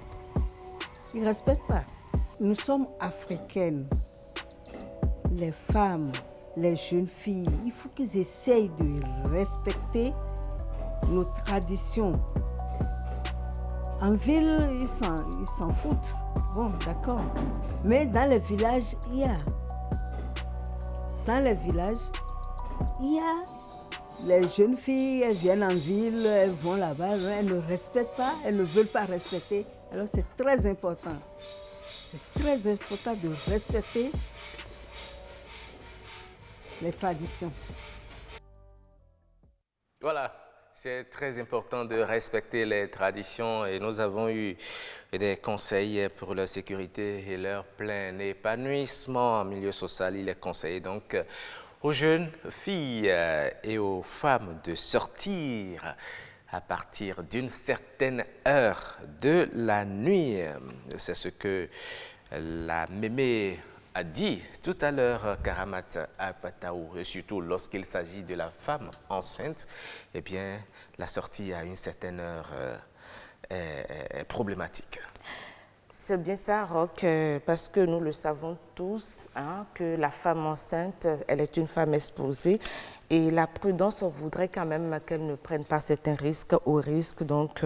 Ils ne respectent pas. Nous sommes africaines. Les femmes, les jeunes filles, il faut qu'ils essayent de respecter nos traditions. En ville, ils s'en foutent. Bon, d'accord. Mais dans les villages, il y a. Dans les villages, il y a. Les jeunes filles, elles viennent en ville, elles vont là-bas, elles ne respectent pas, elles ne veulent pas respecter. Alors c'est très important. C'est très important de respecter les traditions. Voilà, c'est très important de respecter les traditions et nous avons eu des conseils pour leur sécurité et leur plein épanouissement en milieu social. Il est conseillé donc aux jeunes filles et aux femmes de sortir à partir d'une certaine heure de la nuit. C'est ce que la mémé a dit tout à l'heure, Karamat Apataou, et surtout lorsqu'il s'agit de la femme enceinte, eh bien, la sortie à une certaine heure est problématique. C'est bien ça, Roch, parce que nous le savons tous, hein, que la femme enceinte, elle est une femme exposée et la prudence voudrait quand même qu'elle ne prenne pas certains risques, au risque donc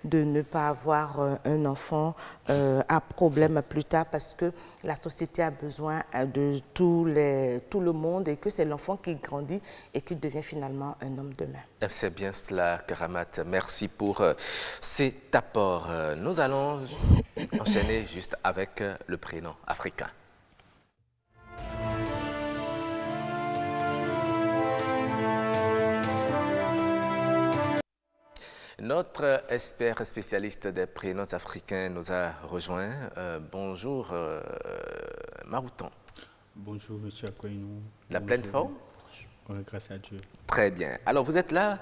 de ne pas avoir un enfant à problème plus tard parce que la société a besoin de tout le monde et que c'est l'enfant qui grandit et qui devient finalement un homme demain. C'est bien cela, Karamat. Merci pour cet apport. Nous allons enchaîner juste avec le prénom africain. Notre expert spécialiste des prénoms africains nous a rejoint. Bonjour, Marouton. Bonjour, M. Akoinou. La pleine forme? Oui, grâce à Dieu. Très bien. Alors, vous êtes là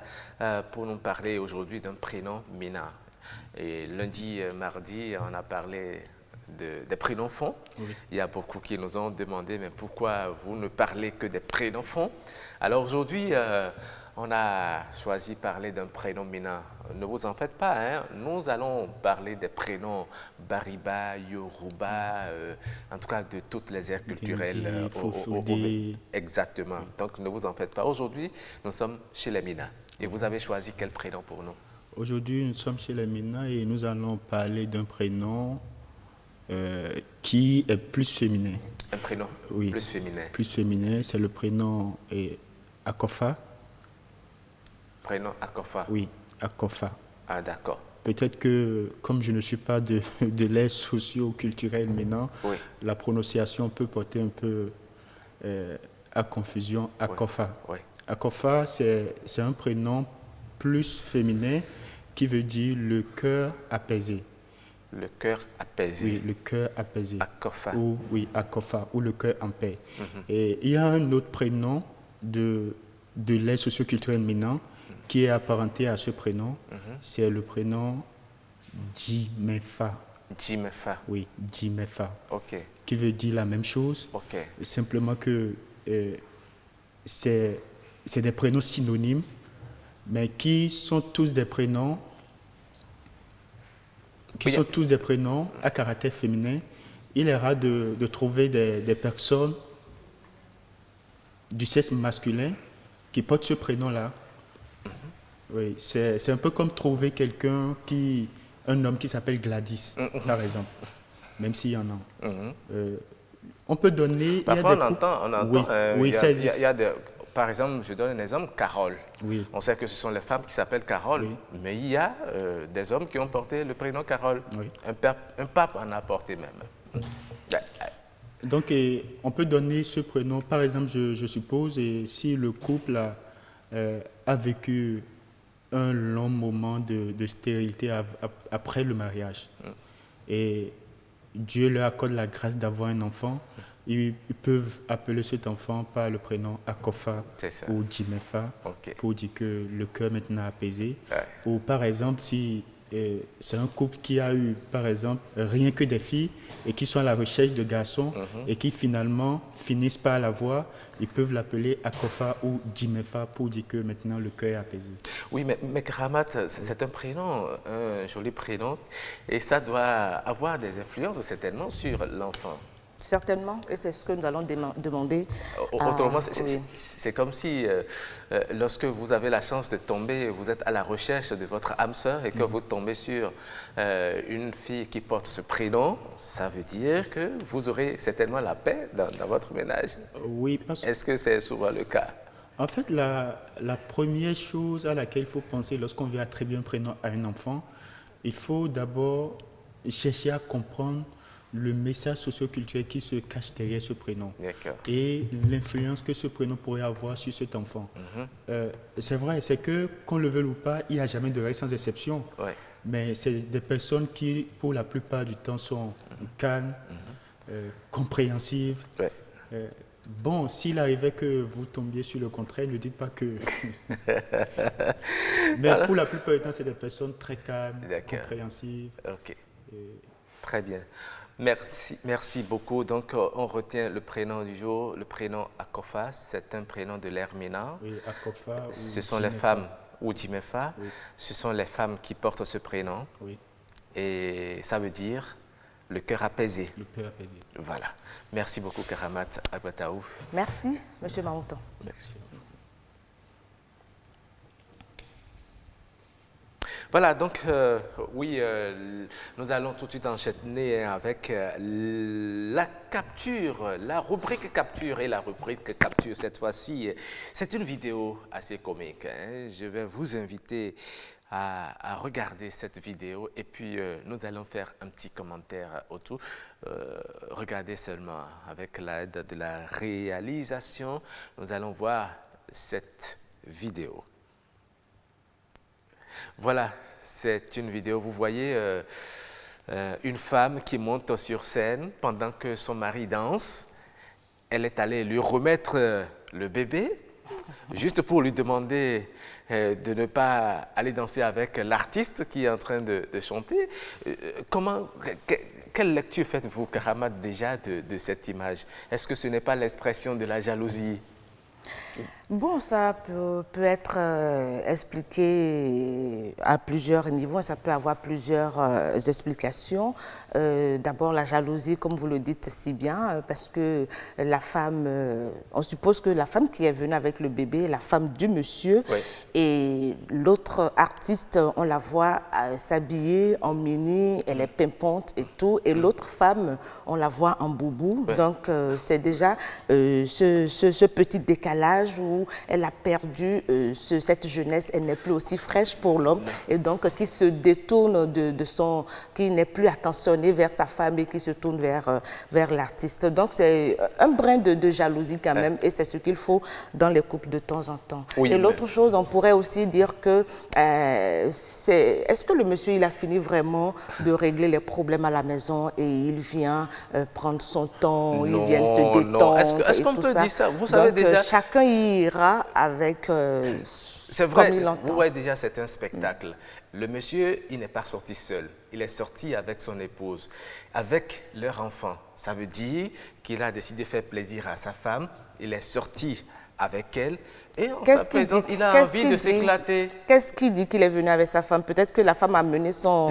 pour nous parler aujourd'hui d'un prénom Mina. Et lundi, mardi, on a parlé des prénoms fonds. Oui. Il y a beaucoup qui nous ont demandé, mais pourquoi vous ne parlez que des prénoms fonds? Alors aujourd'hui, on a choisi de parler d'un prénom Mina. Ne vous en faites pas, hein? Nous allons parler des prénoms Bariba, Yoruba, en tout cas de toutes les aires culturelles. Exactement. Donc ne vous en faites pas. Aujourd'hui, nous sommes chez les Mina. Et vous avez choisi quel prénom pour nous? Aujourd'hui, nous sommes chez les Mina et nous allons parler d'un prénom qui est plus féminin. Un prénom plus féminin? Plus féminin, c'est le prénom Akofa. Prénom Akofa? Oui, Akofa. Ah, d'accord. Peut-être que, comme je ne suis pas de l'aire socio-culturelle maintenant, oui, la prononciation peut porter un peu à confusion. Akofa. Oui. Oui. Akofa, c'est un prénom plus féminin qui veut dire le cœur apaisé. Le cœur apaisé. Oui, le cœur apaisé. Akofa. Oui, Akofa, ou le cœur en paix. Et il y a un autre prénom de l'aide socioculturelle MENA qui est apparenté à ce prénom. C'est le prénom Djimefa. Djimefa. Oui, Djimefa. Ok. Qui veut dire la même chose. Ok. Simplement que c'est des prénoms synonymes, mais qui sont tous des prénoms à caractère féminin. Il est rare de trouver des personnes du sexe masculin qui portent ce prénom-là. Oui, c'est un peu comme trouver un homme qui s'appelle Gladys, par exemple, même s'il y en a. On peut donner... Parfois, on entend oui, ça existe. Par exemple, je donne un exemple, Carole. Oui. On sait que ce sont les femmes qui s'appellent Carole, mais il y a des hommes qui ont porté le prénom Carole. Oui. Un pape en a porté même. Donc, on peut donner ce prénom, par exemple, je suppose, si le couple a vécu un long moment de stérilité après le mariage, et Dieu leur accorde la grâce d'avoir un enfant, ils peuvent appeler cet enfant par le prénom Akofa ou Djimefa, pour dire que le cœur maintenant apaisé. Ou par exemple, si c'est un couple qui a eu, par exemple, rien que des filles et qui sont à la recherche de garçons et qui finalement finissent par l'avoir, ils peuvent l'appeler Akofa ou Djimefa pour dire que maintenant le cœur est apaisé. Oui, mais Karamat, c'est un prénom, un joli prénom, et ça doit avoir des influences certainement sur l'enfant. Certainement, et c'est ce que nous allons demander. Autrement, c'est comme si, lorsque vous avez la chance de tomber, vous êtes à la recherche de votre âme sœur et que vous tombez sur une fille qui porte ce prénom, ça veut dire que vous aurez certainement la paix dans votre ménage. Oui, parce que... Est-ce que c'est souvent le cas? En fait, la première chose à laquelle il faut penser lorsqu'on veut attribuer un prénom à un enfant, il faut d'abord chercher à comprendre le message socio-culturel qui se cache derrière ce prénom et l'influence que ce prénom pourrait avoir sur cet enfant. C'est vrai, c'est que, qu'on le veuille ou pas, il n'y a jamais de règle sans exception. Mais c'est des personnes qui, pour la plupart du temps, sont calmes, compréhensives. Bon, s'il arrivait que vous tombiez sur le contraire, ne dites pas que... Mais pour la plupart du temps, c'est des personnes très calmes, compréhensives. Très bien. Merci beaucoup. Donc, on retient le prénom du jour, le prénom Akofa, c'est un prénom de l'ère MENA. Oui, Akofa. Ce sont les femmes, ou Djimefa, ce sont les femmes qui portent ce prénom. Et ça veut dire le cœur apaisé. Le cœur apaisé. Voilà. Merci beaucoup, Karamat Agbataou. Merci, M. Maouton. Merci. Voilà, donc, nous allons tout de suite enchaîner avec la capture, la rubrique capture. Et la rubrique capture, cette fois-ci, c'est une vidéo assez comique. Je vais vous inviter à regarder cette vidéo et puis nous allons faire un petit commentaire autour. Regardez seulement, avec l'aide de la réalisation, nous allons voir cette vidéo. Voilà, c'est une vidéo, vous voyez une femme qui monte sur scène pendant que son mari danse. Elle est allée lui remettre le bébé, juste pour lui demander de ne pas aller danser avec l'artiste qui est en train de chanter. Quelle lecture faites-vous, Karamat, déjà de cette image? Est-ce que ce n'est pas l'expression de la jalousie? Bon, ça peut être expliqué à plusieurs niveaux, ça peut avoir plusieurs explications. D'abord, la jalousie, comme vous le dites si bien, parce que la femme, on suppose que la femme qui est venue avec le bébé est la femme du monsieur, et l'autre artiste, on la voit s'habiller en mini, elle est pimpante et tout, et l'autre femme, on la voit en boubou. Donc, c'est déjà ce petit décalage décalage où elle a perdu cette jeunesse, elle n'est plus aussi fraîche pour l'homme et donc qui se détourne qui n'est plus attentionné vers sa femme et qui se tourne vers l'artiste. Donc c'est un brin de jalousie quand même et c'est ce qu'il faut dans les couples de temps en temps. Oui, et l'autre chose, on pourrait aussi dire que est-ce que le monsieur il a fini vraiment de régler les problèmes à la maison et il vient prendre son temps, il vient se détendre. Est-ce qu'on peut dire ça? Vous savez donc, déjà. Chacun ira avec. C'est vrai, vous voyez déjà, c'est un spectacle. Le monsieur, il n'est pas sorti seul. Il est sorti avec son épouse, avec leur enfant. Ça veut dire qu'il a décidé de faire plaisir à sa femme. Il est sorti avec elle et en sa présence, il a envie de s'éclater. Qu'est-ce qu'il dit qu'il est venu avec sa femme? Peut-être que la femme a mené sa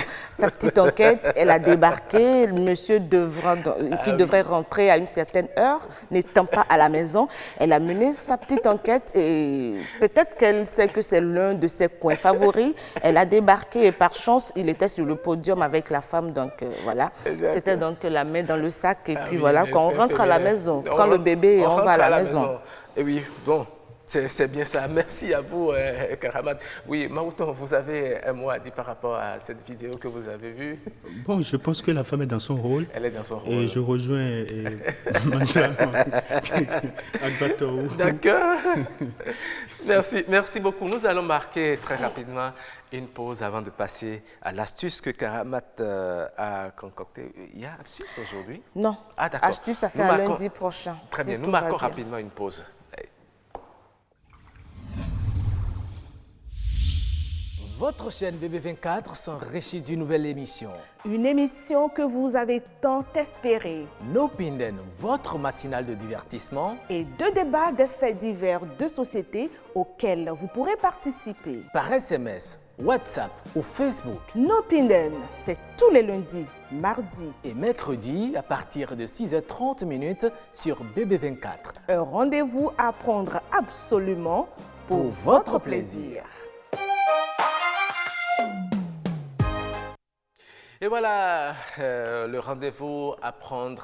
petite enquête, elle a débarqué, le monsieur devrait rentrer à une certaine heure, n'étant pas à la maison. Elle a mené sa petite enquête et peut-être qu'elle sait que c'est l'un de ses coins favoris. Elle a débarqué et par chance, il était sur le podium avec la femme. Donc voilà, c'était donc la main dans le sac et puis voilà, quand on rentre à la maison, on prend le bébé et on va à la maison. Et oui, bon. C'est bien ça. Merci à vous, Karamat. Oui, Maouton, vous avez un mot à dire par rapport à cette vidéo que vous avez vue? Bon, je pense que la femme est dans son rôle. Elle est dans son rôle. Et je rejoins mentalement Agbatou. D'accord. Merci beaucoup. Nous allons marquer très rapidement une pause avant de passer à l'astuce que Karamat a concoctée. Il y a astuce aujourd'hui? Non. Ah, d'accord. Astuce, ça fait lundi prochain. Très bien. Nous marquons rapidement une pause. Votre chaîne BB24 s'enrichit d'une nouvelle émission. Une émission que vous avez tant espérée. Nopinden, votre matinale de divertissement. Et de débats des faits divers de société auxquels vous pourrez participer. Par SMS, WhatsApp ou Facebook. Nopinden, c'est tous les lundis, mardis et mercredis à partir de 6h30 sur BB24. Un rendez-vous à prendre absolument pour votre plaisir. Et voilà, le rendez-vous à prendre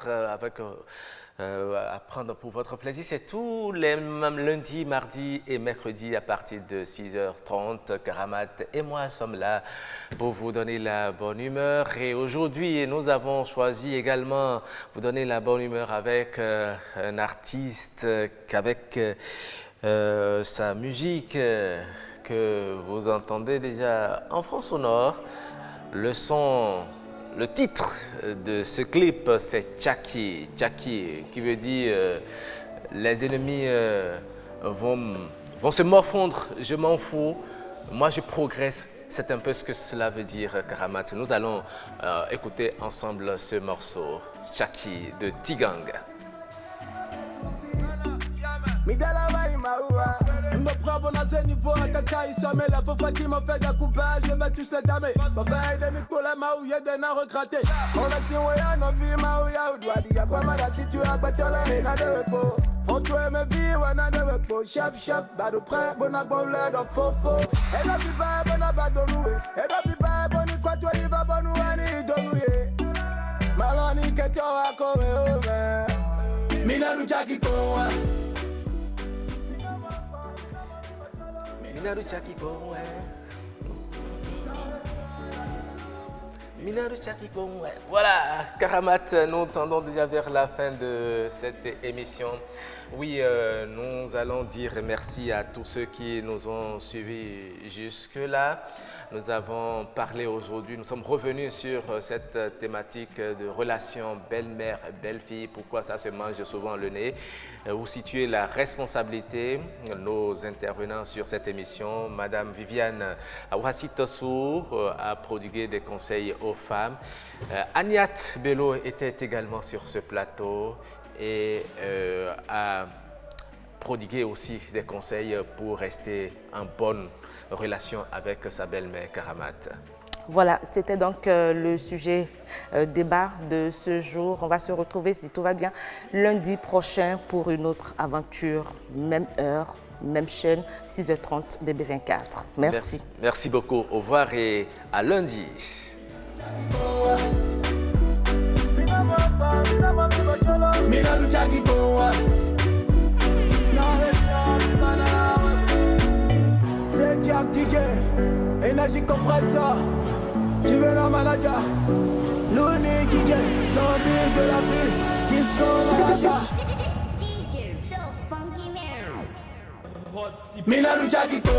pour votre plaisir, c'est tous les lundis, mardis et mercredis à partir de 6h30. Karamat et moi sommes là pour vous donner la bonne humeur. Et aujourd'hui, nous avons choisi également vous donner la bonne humeur avec un artiste, avec sa musique que vous entendez déjà en fond sonore. Le titre de ce clip, c'est Tchaki. Tchaki, qui veut dire les ennemis vont se morfondre, je m'en fous, moi je progresse. C'est un peu ce que cela veut dire, Karamat. Nous allons écouter ensemble ce morceau, Tchaki de Tigang. Elle me prend bon à ce niveau, à caca, il sommet la faux qui m'a fait un coupage, je vais tous les damer. Ma veille de Nico, la maouille de n'a regretté. On a si on a nos vies, maouille, ou doit dire quoi, madame, si tu as battu la haine de repos. On doit me vivre, on a de repos. Chap, chap, bas de près, bon à bon l'air de faux. Elle a vu pas, bon à bas de louer. Elle a vu pas, bon, quoi, toi, il va bon, ou ani, de louer. Malani, que tu as coré, Mina Luchaki, quoi. Minaru Tchaki Kongwe. Minaru Tchaki Kongwe. Voilà, Karamat, nous tendons déjà vers la fin de cette émission. Oui, nous allons dire merci à tous ceux qui nous ont suivis jusque-là. Nous avons parlé aujourd'hui, nous sommes revenus sur cette thématique de relation belle-mère, belle-fille, pourquoi ça se mange souvent le nez, où situer la responsabilité. Nos intervenants sur cette émission, Madame Viviane Awasitossou a prodigué des conseils aux femmes. Agnat Bello était également sur ce plateau et a prodigué aussi des conseils pour rester en bonne relation avec sa belle-mère Karamat. Voilà, c'était donc le sujet débat de ce jour. On va se retrouver, si tout va bien, lundi prochain pour une autre aventure, même heure, même chaîne, 6h30, BB24. Merci. Merci beaucoup. Au revoir et à lundi. Mina Luchaki, Magic compressor, je veux la manager. L'unique qui gagne, zombie de la ville, Fiston la Mina Lucha Kiko.